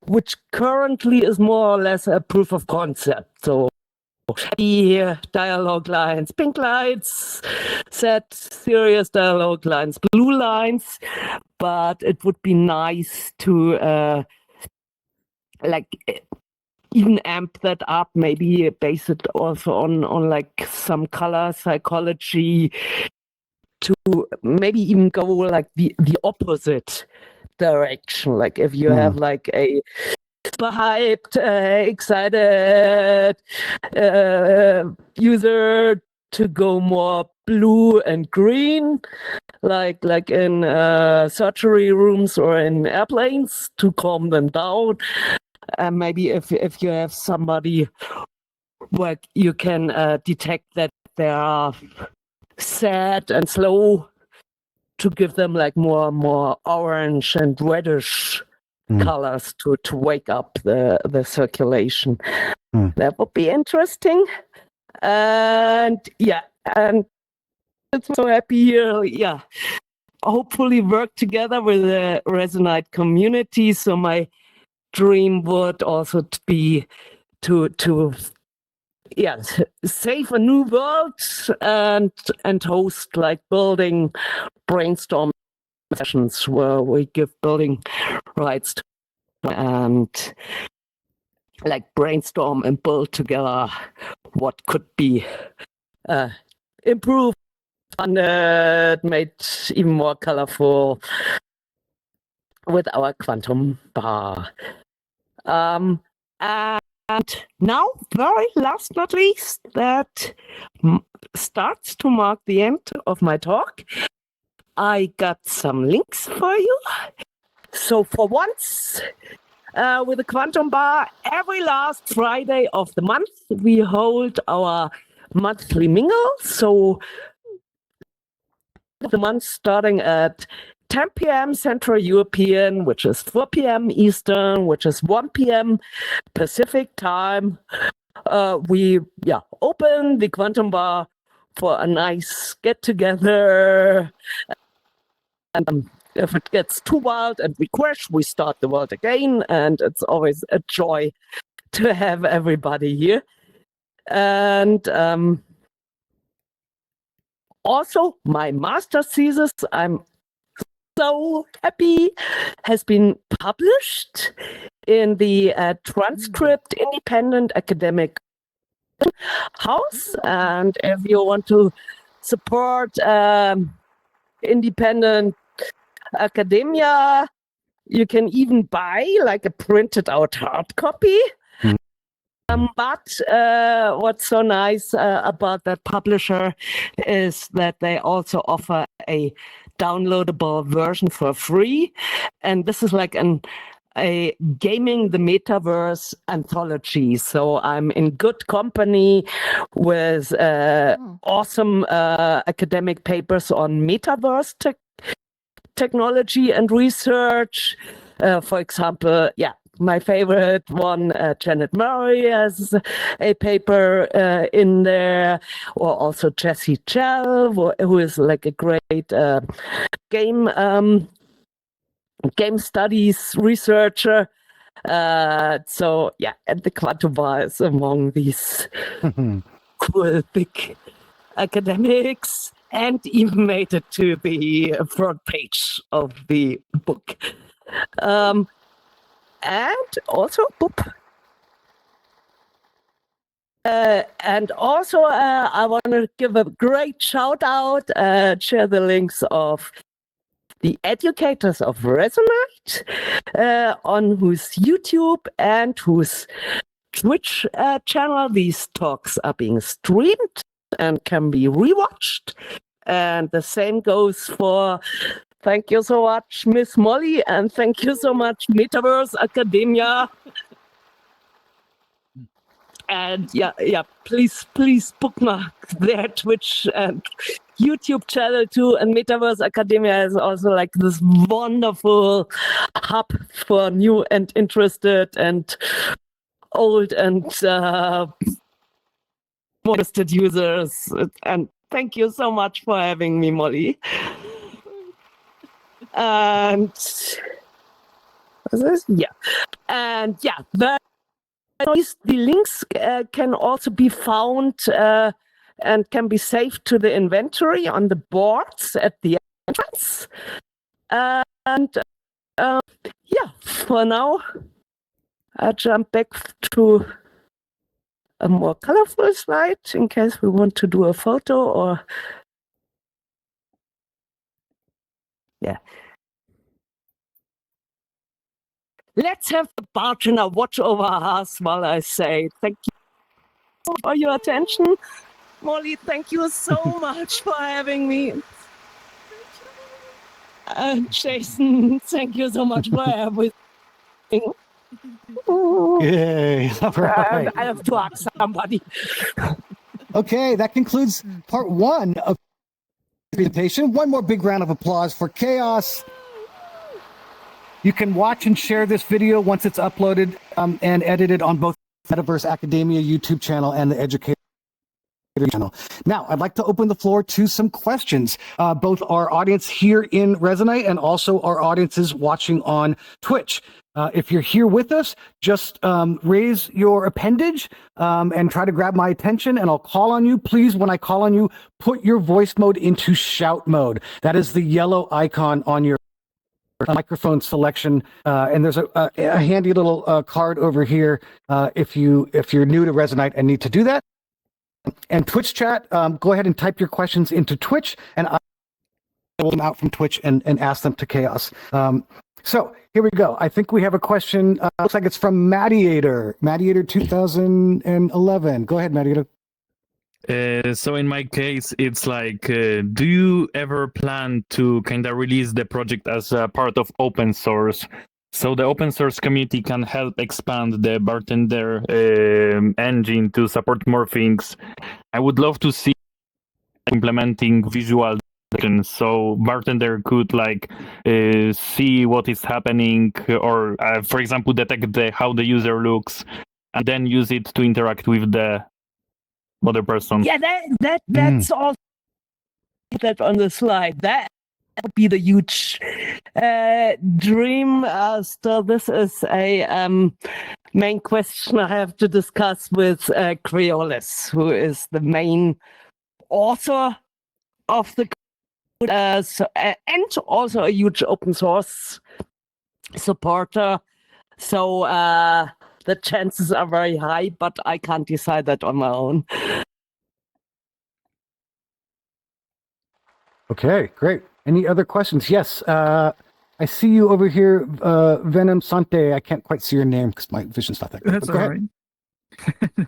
which currently is more or less a proof of concept. So happy dialogue lines, pink lights, sad serious dialogue lines, blue lines. But it would be nice to even amp that up, maybe base it also on some color psychology, to maybe even go the opposite direction. If you have a super hyped, excited user to go more blue and green, like in surgery rooms or in airplanes to calm them down. And maybe if you have somebody where you can detect that they are sad and slow, to give them like more orange and reddish colors to wake up the circulation. That would be interesting. And and I'm so happy here. Yeah, hopefully work together with the Resonite community. So my dream would also be to save a new world and host like building brainstorm sessions where we give building rights and like brainstorm and build together what could be improved and made even more colorful with our quantum bar. And now, very last not least, that starts to mark the end of my talk. I got some links for you. So for once, with the Quantum Bar, every last Friday of the month, we hold our monthly mingle. So the month starting at 10 p.m. Central European, which is 4 p.m. Eastern, which is 1 p.m. Pacific time. We open the Quantum Bar for a nice get-together. And if it gets too wild and we crash, we start the world again. And it's always a joy to have everybody here. And also, my master's thesis, I'm so happy, has been published in the Transcript Independent Academic House. And if you want to support independent academia, you can even buy like a printed out hard copy. But what's so nice about that publisher is that they also offer a downloadable version for free. And this is like a gaming the Metaverse anthology. So I'm in good company with awesome academic papers on Metaverse technology and research. For example, my favorite one, Janet Murray has a paper in there, or also Jessie Chell, who is like a great game studies researcher. And the Quantum Bar is among these cool big academics, and even made it to the front page of the book. And also, I want to give a great shout out, share the links of the Educators of Resonite, on whose YouTube and whose Twitch channel these talks are being streamed and can be rewatched. And the same goes for, thank you so much, Miss Molly, and thank you so much, Metaverse Academia. And please bookmark their Twitch and YouTube channel too. And Metaverse Academia is also like this wonderful hub for new and interested and old and interested users. And thank you so much for having me, Molly. And the links can also be found and can be saved to the inventory on the boards at the entrance. For now, I jump back to a more colorful slide in case we want to do a photo or. Let's have the bartender watch over us while I say thank you for your attention. Molly, thank you so much for having me. Jason, thank you so much for everything. Yay! All right. I have to ask somebody. Okay, that concludes part one of the presentation. One more big round of applause for Chaos. You can watch and share this video once it's uploaded and edited on both Metaverse Academia YouTube channel and the Educator channel. Now, I'd like to open the floor to some questions. Both our audience here in Resonite and also our audiences watching on Twitch. If you're here with us, just raise your appendage and try to grab my attention, and I'll call on you. Please, when I call on you, put your voice mode into shout mode. That is the yellow icon on your microphone selection, and there's a handy little card over here if you're new to Resonite and need to do that. And Twitch chat, go ahead and type your questions into Twitch, and I will them out from Twitch and ask them to Chaos. So here we go. I think we have a question. Looks like it's from Mediator 2011. Go ahead, Mediator. So in my case, it's like, do you ever plan to kind of release the project as a part of open source? So the open source community can help expand the bartender engine to support more things. I would love to see implementing visual so bartender could like see what is happening, or for example detect how the user looks and then use it to interact with the other person. Yeah, that's all that on the slide. That would be the huge dream. So this is a main question I have to discuss with Creolis, who is the main author of the and also a huge open source supporter. So the chances are very high, but I can't decide that on my own. Okay, great. Any other questions? Yes, I see you over here, Venom Sante. I can't quite see your name because my vision's not that good. That's Go all ahead. right.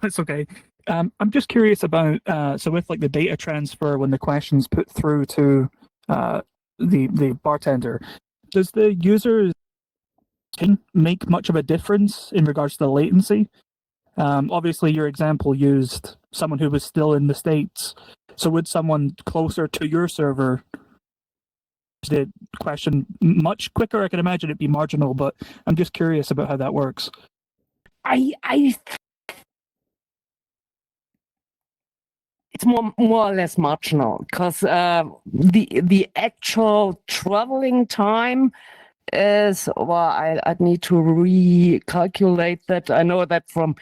That's okay. I'm just curious about so with like the data transfer when the question's put through to the bartender, does the user make much of a difference in regards to the latency? Obviously, your example used someone who was still in the States. So would someone closer to your server the question much quicker? I can imagine it'd be marginal, but I'm just curious about how that works. It's more or less marginal because the actual traveling time is, well, I'd need to recalculate that. I know that from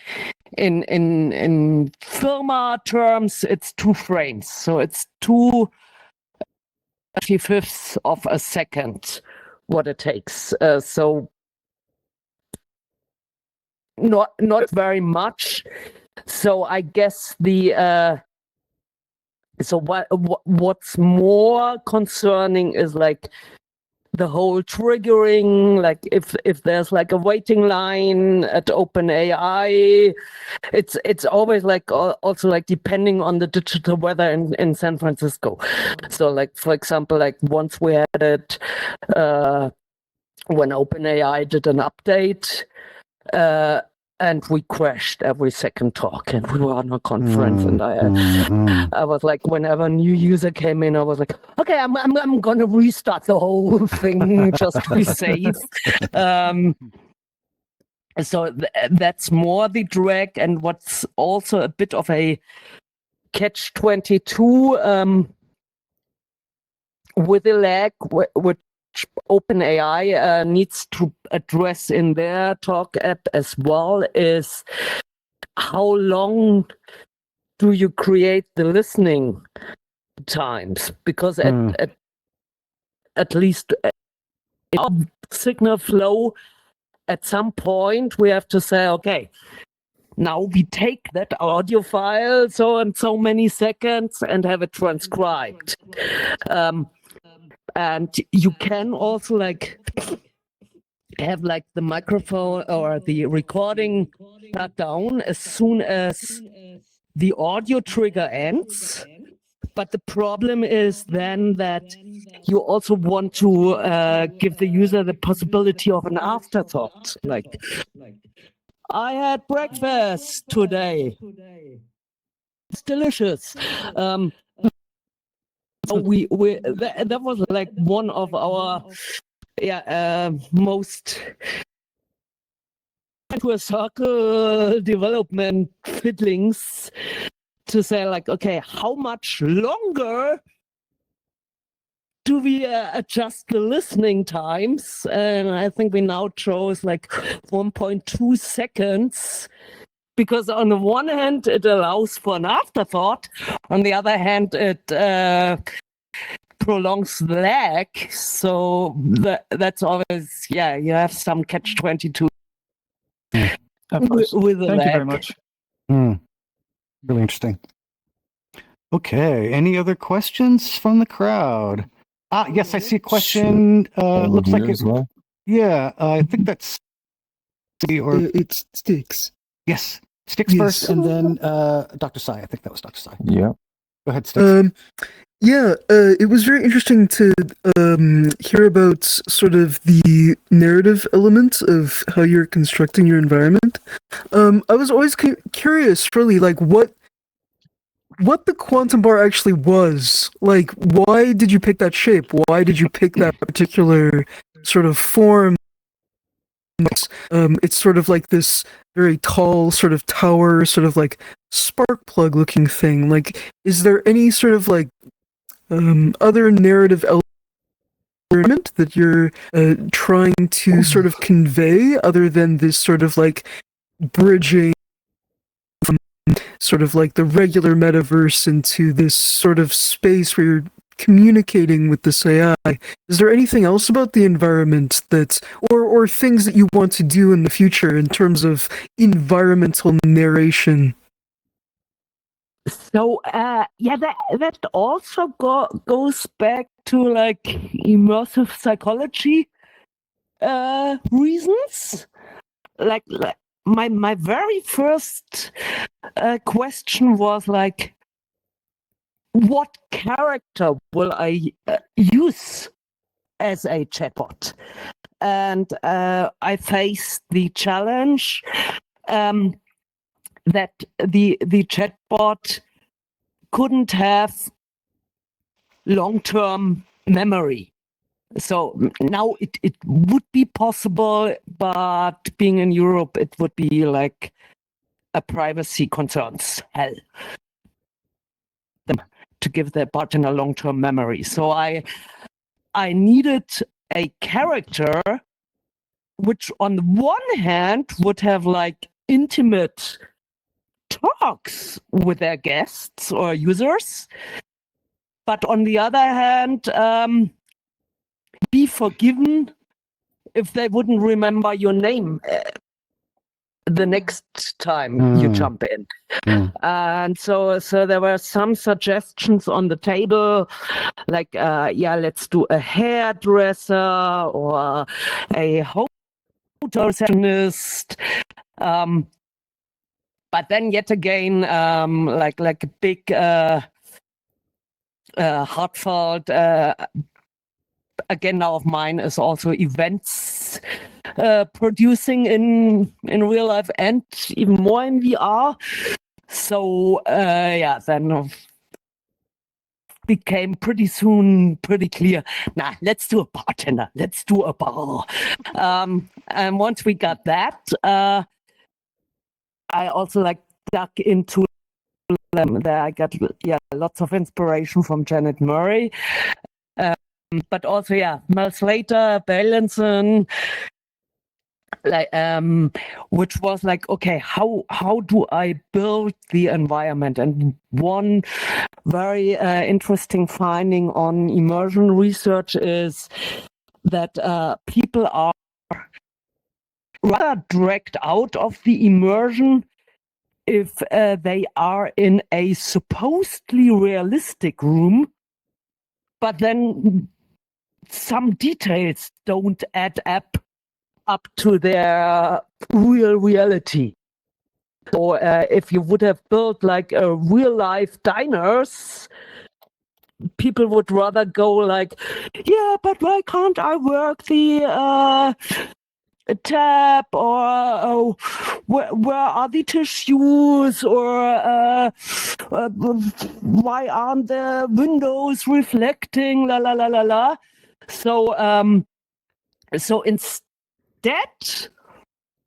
in firma terms, it's 2 frames, so it's 2/25 of a second what it takes. So not very much. So I guess the so what's more concerning is like the whole triggering, like if there's like a waiting line at OpenAI, it's always like also like depending on the digital weather in San Francisco. So like for example, like once we had it when OpenAI did an update, and we crashed every second talk, and we were on a conference, and I was like, whenever a new user came in, I was like, okay, I'm gonna restart the whole thing just to be safe. So that's more the drag, and what's also a bit of a catch-22 with the lag, which OpenAI needs to address in their talk app as well, is how long do you create the listening times? Because at least our signal flow, at some point we have to say, okay, now we take that audio file so and so many seconds and have it transcribed. And you can also like have like the microphone or the recording shut down as soon as the audio trigger ends. But the problem is then that you also want to give the user the possibility of an afterthought. Like, I had breakfast today. It's delicious. So that was like one of our most to a circle development fiddlings to say like, okay, how much longer do we adjust the listening times? And I think we now chose like 1.2 seconds, because on the one hand it allows for an afterthought, on the other hand it prolongs the lag. So that's always, you have some catch-22 with the Thank lag. you very much. Really interesting. Okay, any other questions from the crowd? Yes, I see a question. Looks like it. Well. Yeah, I think that's. Or it's Sticks. yes, Sticks Yes. first, and then Dr. Sai. I think that was Dr. Sai. Yeah. Go ahead, Sticks. It was very interesting to hear about sort of the narrative element of how you're constructing your environment. I was always curious, really, like what the quantum bar actually was. Like, why did you pick that shape? Why did you pick that particular sort of form? It's sort of like this very tall sort of tower, sort of like spark plug looking thing. Like, is there any sort of like other narrative element that you're trying to sort of convey other than this sort of like bridging from sort of like the regular metaverse into this sort of space where you're communicating with this AI? Is there anything else about the environment that, or things that you want to do in the future in terms of environmental narration? So that also goes back to like immersive psychology reasons. Like my very first question was like, what character will I use as a chatbot? And I faced the challenge that the chatbot couldn't have long-term memory. So now it would be possible, but being in Europe, it would be like a privacy concerns hell to give the bot in a long-term memory. So I needed a character which on the one hand would have like intimate talks with their guests or users, but on the other hand, be forgiven if they wouldn't remember your name the next time you jump in. And so there were some suggestions on the table, like, let's do a hairdresser or a hotel receptionist. But then yet again, like a big heartfelt agenda of mine is also events producing in real life and even more in VR. So then became pretty soon pretty clear. Let's do a bartender. Let's do a bar. And once we got that, I also like dug into them. There I got lots of inspiration from Janet Murray, but also Mel Slater, Balanson, like which was like, okay, how do I build the environment? And one very interesting finding on immersion research is that people are rather dragged out of the immersion if they are in a supposedly realistic room, but then some details don't add up to their real reality. or if you would have built like a real life diners, people would rather go like, yeah, but why can't I work the tap, or where are the tissues, or why aren't the windows reflecting, la la la la la. So so instead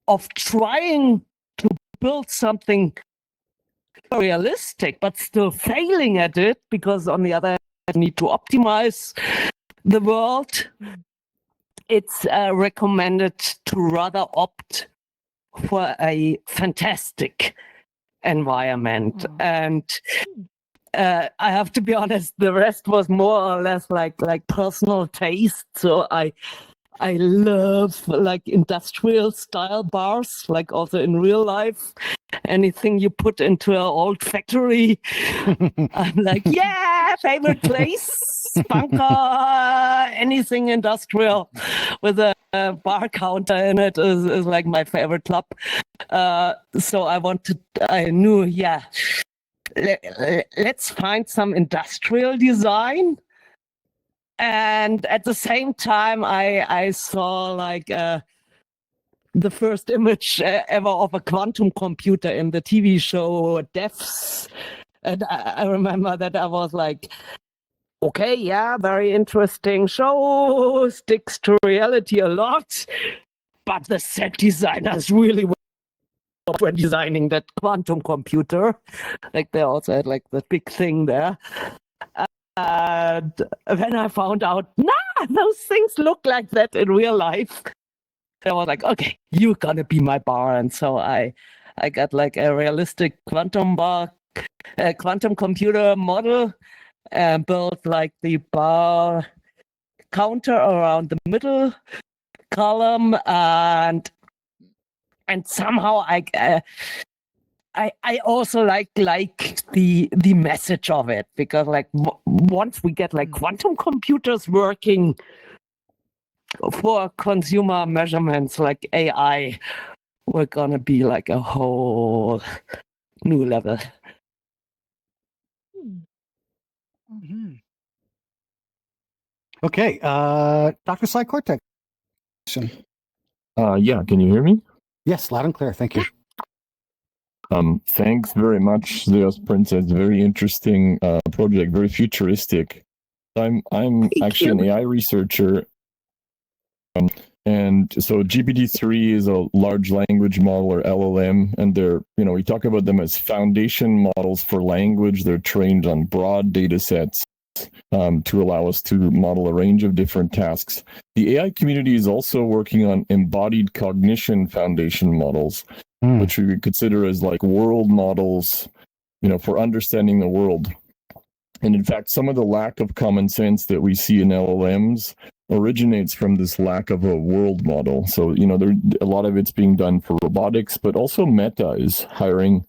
of trying to build something realistic but still failing at it, because on the other hand you need to optimize the world, it's recommended to rather opt for a fantastic environment. And I have to be honest, the rest was more or less like personal taste. So I love like industrial style bars, like also in real life. Anything you put into an old factory, I'm like, yeah, favorite place, bunker, anything industrial with a bar counter in it is like my favorite club. So I knew, yeah, let's find some industrial design. And at the same time, I saw like the first image ever of a quantum computer in the TV show Devs. And I remember that I was like, okay, yeah, very interesting show, sticks to reality a lot, but the set designers really were when designing that quantum computer. Like they also had like the big thing there. And when I found out, those things look like that in real life, I was like, okay, you're gonna be my bar. And so I got like a realistic quantum computer model, and built like the bar counter around the middle column, and somehow I also like the message of it, because like once we get like quantum computers working for consumer measurements like AI, we're gonna be like a whole new level. Okay, Dr. Sly Cortex. Yeah, can you hear me? Yes, loud and clear. Thank you. Thanks very much, XaosPrincess. Very interesting project, very futuristic. I'm actually an AI researcher, and so GPT-3 is a large language model, or LLM, and they're, we talk about them as foundation models for language. They're trained on broad data sets to allow us to model a range of different tasks. The AI community is also working on embodied cognition foundation models, which we would consider as like world models, for understanding the world. And in fact, some of the lack of common sense that we see in LLMs originates from this lack of a world model. So, a lot of it's being done for robotics, but also Meta is hiring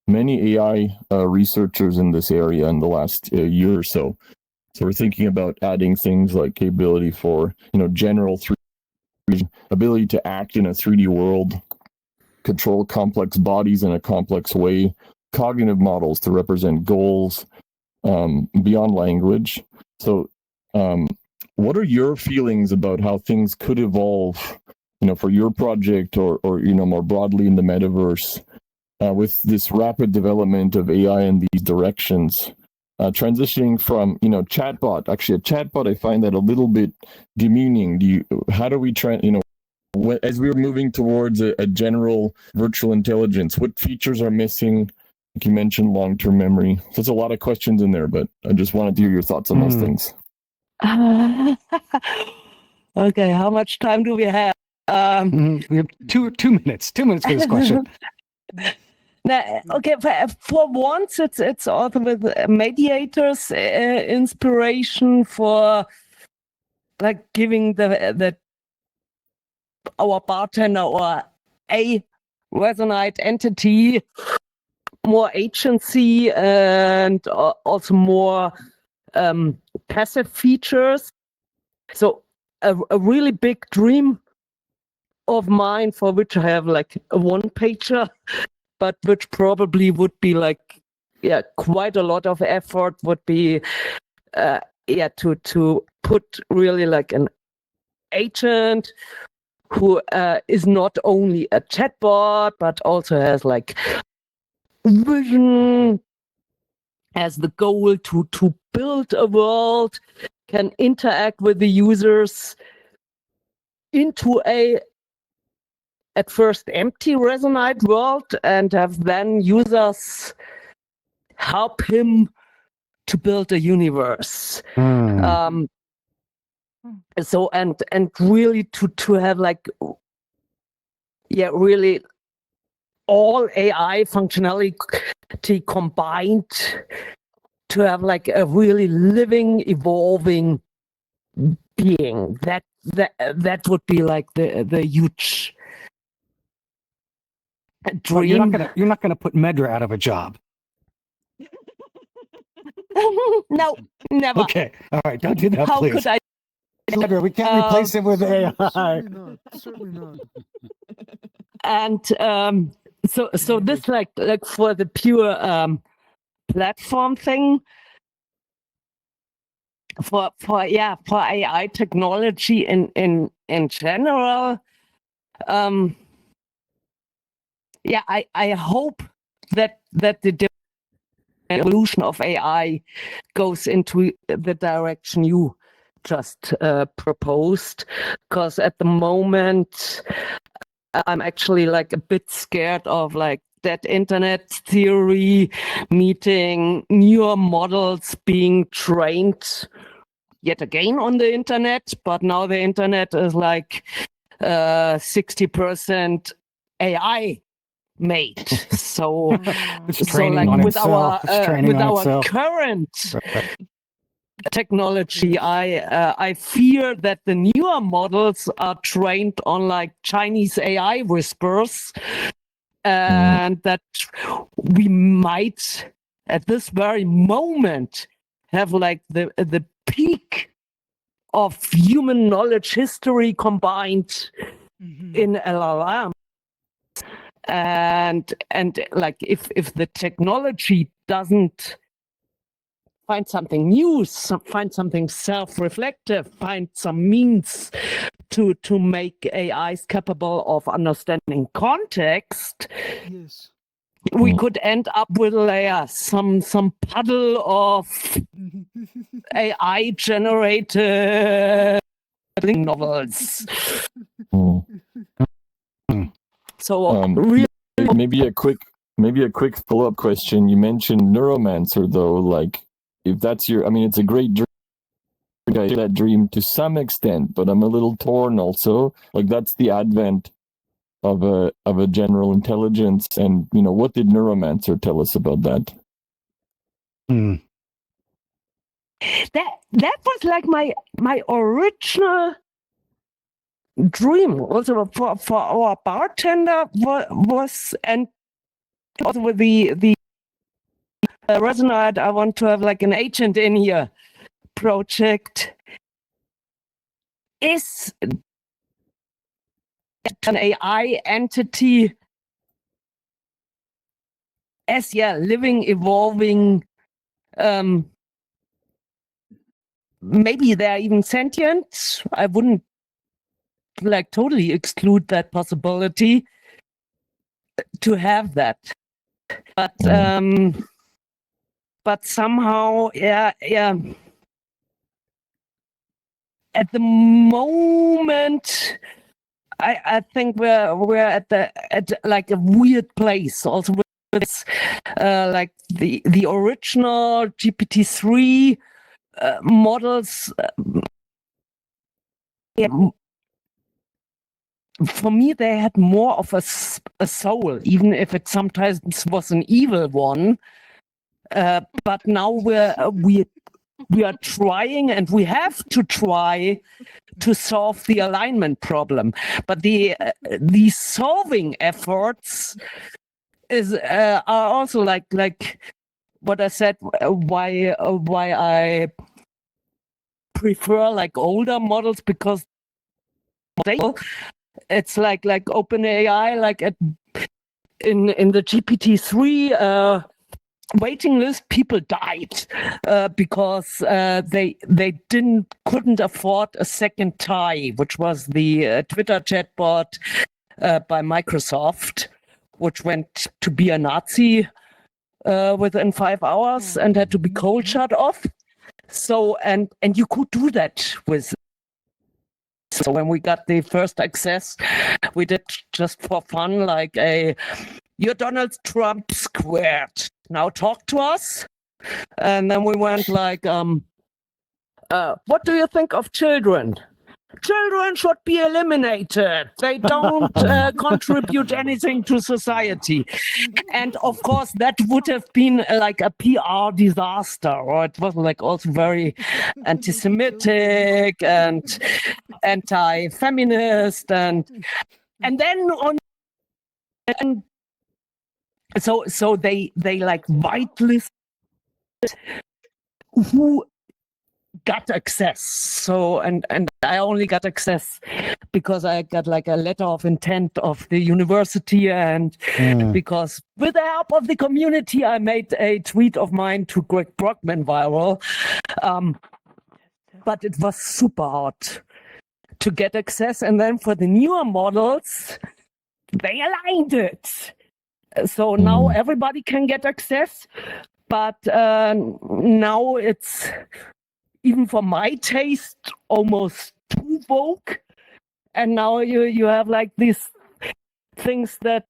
many AI researchers in this area in the last year or so. So we're thinking about adding things like capability for, general 3D, ability to act in a 3D world, control complex bodies in a complex way, cognitive models to represent goals beyond language. So what are your feelings about how things could evolve, for your project or more broadly in the metaverse with this rapid development of AI in these directions? Transitioning from, chatbot. Actually, a chatbot, I find that a little bit demeaning. How do we try, as we're moving towards a general virtual intelligence, what features are missing? Like you mentioned long-term memory. So there's a lot of questions in there, but I just wanted to hear your thoughts on those things. Okay, how much time do we have? We have two minutes. 2 minutes for this question. Okay, for once, it's also with mediators inspiration for like giving our bartender or a Resonite entity more agency and also more passive features. So a really big dream of mine, for which I have like a one-pager, but which probably would be like, quite a lot of effort would be, to put really like an agent who is not only a chatbot, but also has like vision, has the goal to build a world, can interact with the users into a at first empty Resonite world, and have then users help him to build a universe. So and really to have like really all AI functionality combined to have like a really living, evolving being. That would be like the huge dream. You're not gonna put Medra out of a job. No, never. Okay, all right, don't do that, How please. could I? Medra, we can't replace him with AI. Certainly not. Certainly not. And so this like for the pure platform thing, for AI technology in general, I hope that the evolution of AI goes into the direction you just proposed, because at the moment I'm actually like a bit scared of like that internet theory meeting newer models being trained yet again on the internet, but now the internet is like 60% AI made. So It's so training like on with itself. It's training on our itself. current Right. technology, I fear that the newer models are trained on like Chinese AI whispers, and that we might at this very moment have like the peak of human knowledge history combined in LLM. And like if the technology doesn't find something new, find something self-reflective, find some means to make AIs capable of understanding context, Yes. we could end up with some puddle of AI generated novels. So really, Maybe a quick follow-up question. You mentioned Neuromancer, though. Like, if that's your, I mean, it's a great dream. That dream to some extent, but I'm a little torn also. Like, that's the advent of a general intelligence, and what did Neuromancer tell us about that? That was like my original dream. Also for our bartender was, and also with the Resonite, I want to have like an agent in here project is an AI entity as living, evolving. Maybe they're even sentient. I wouldn't like totally exclude that possibility to have that, but somehow, at the moment, I think we're at like a weird place. Also with this, like the original GPT-3 models. For me, they had more of a soul, even if it sometimes was an evil one. But now we are trying, and we have to try to solve the alignment problem. But the solving efforts are also like what I said. Why I prefer like older models, because it's like OpenAI, like at in the GPT-3 waiting list, people died because they couldn't afford a second tie, which was the Twitter chatbot by Microsoft, which went to be a Nazi within 5 hours and had to be cold shut off. So and you could do that with. So when we got the first access, we did just for fun, like you're Donald Trump squared. Now talk to us. And then we went like, what do you think of children? Children should be eliminated. They don't contribute anything to society. And of course, that would have been like a PR disaster, or it was like also very anti-Semitic and anti-feminist, and then on. And so they like whitelist who got access. So and I only got access because I got like a letter of intent of the university, and because with the help of the community I made a tweet of mine to Greg Brockman viral. But it was super hard to get access, and then for the newer models they aligned it. So now everybody can get access, but now it's, even for my taste, almost too vogue. And now you have like these things that,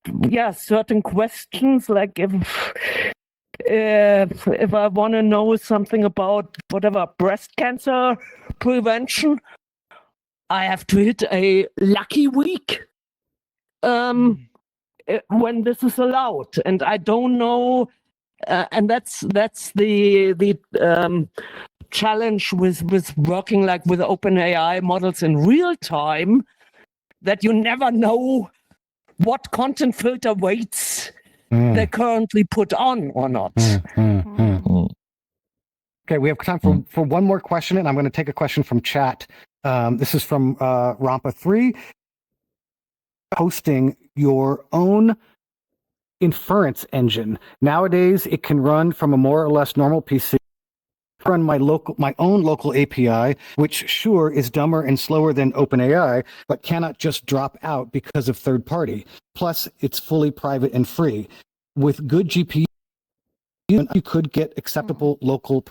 certain questions, like if I want to know something about whatever breast cancer prevention, I have to hit a lucky week when this is allowed, and I don't know. And that's the challenge with working like with OpenAI models in real time, that you never know what content filter weights they currently put on or not. Okay, we have time for one more question, and I'm going to take a question from chat. This is from Rampa3. Hosting your own inference engine. Nowadays, it can run from a more or less normal PC. Run my own local API, which sure is dumber and slower than OpenAI, but cannot just drop out because of third party. Plus, it's fully private and free. With good GPU, you could get acceptable local.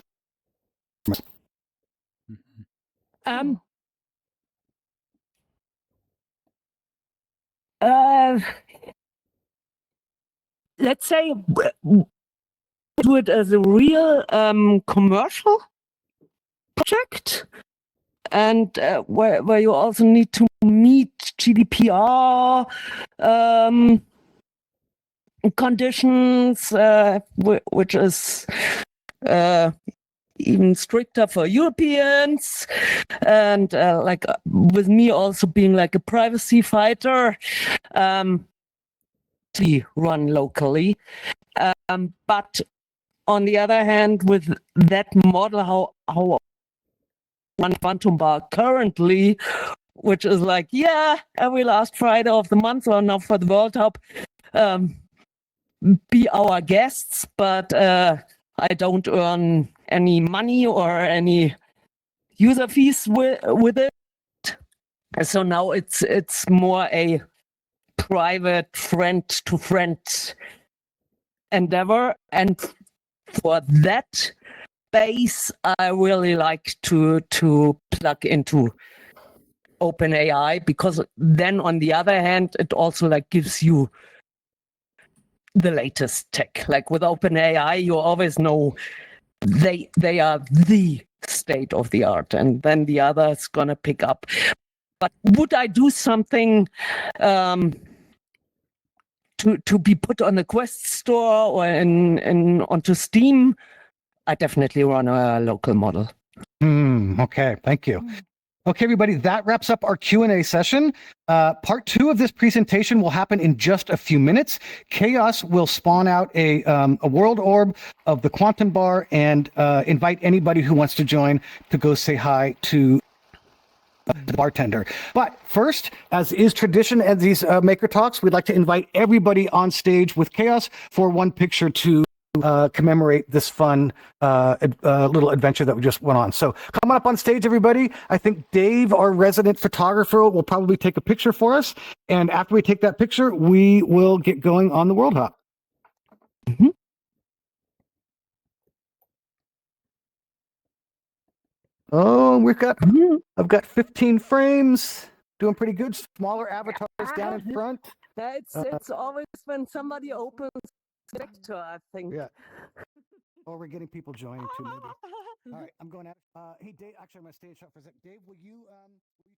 Let's say do it as a real commercial project, and where you also need to meet GDPR conditions, which is even stricter for Europeans, and like with me also being like a privacy fighter, to run locally. But on the other hand, with that model, how run Quantum Bar currently, which is like, every last Friday of the month, or now for the World Cup, be our guests, but I don't earn any money or any user fees with it. So now it's more a private friend-to-friend endeavor, and for that base, I really like to plug into OpenAI, because then on the other hand, it also like gives you the latest tech. Like with OpenAI, you always know they are the state of the art, and then the other is gonna pick up. But would I do something to be put on the Quest store or onto Steam? I definitely run a local model. Okay, thank you. Okay, everybody, that wraps up our Q&A session. Part 2 of this presentation will happen in just a few minutes. Chaos will spawn out a world orb of the Quantum Bar and invite anybody who wants to join to go say hi to the bartender. But first, as is tradition at these maker talks, we'd like to invite everybody on stage with Chaos for one picture to commemorate this fun little adventure that we just went on. So come on up on stage, everybody. I think Dave, our resident photographer, will probably take a picture for us. And after we take that picture, we will get going on the World Hop. Mhm. Oh, I've got 15 frames. Doing pretty good. Smaller avatars down in front. It's always when somebody opens the vector, I think. Yeah. Or we're getting people joining too, maybe. All right, I'm going out. Hey, Dave, actually, I'm going to stay in shot for a sec. Dave, will you take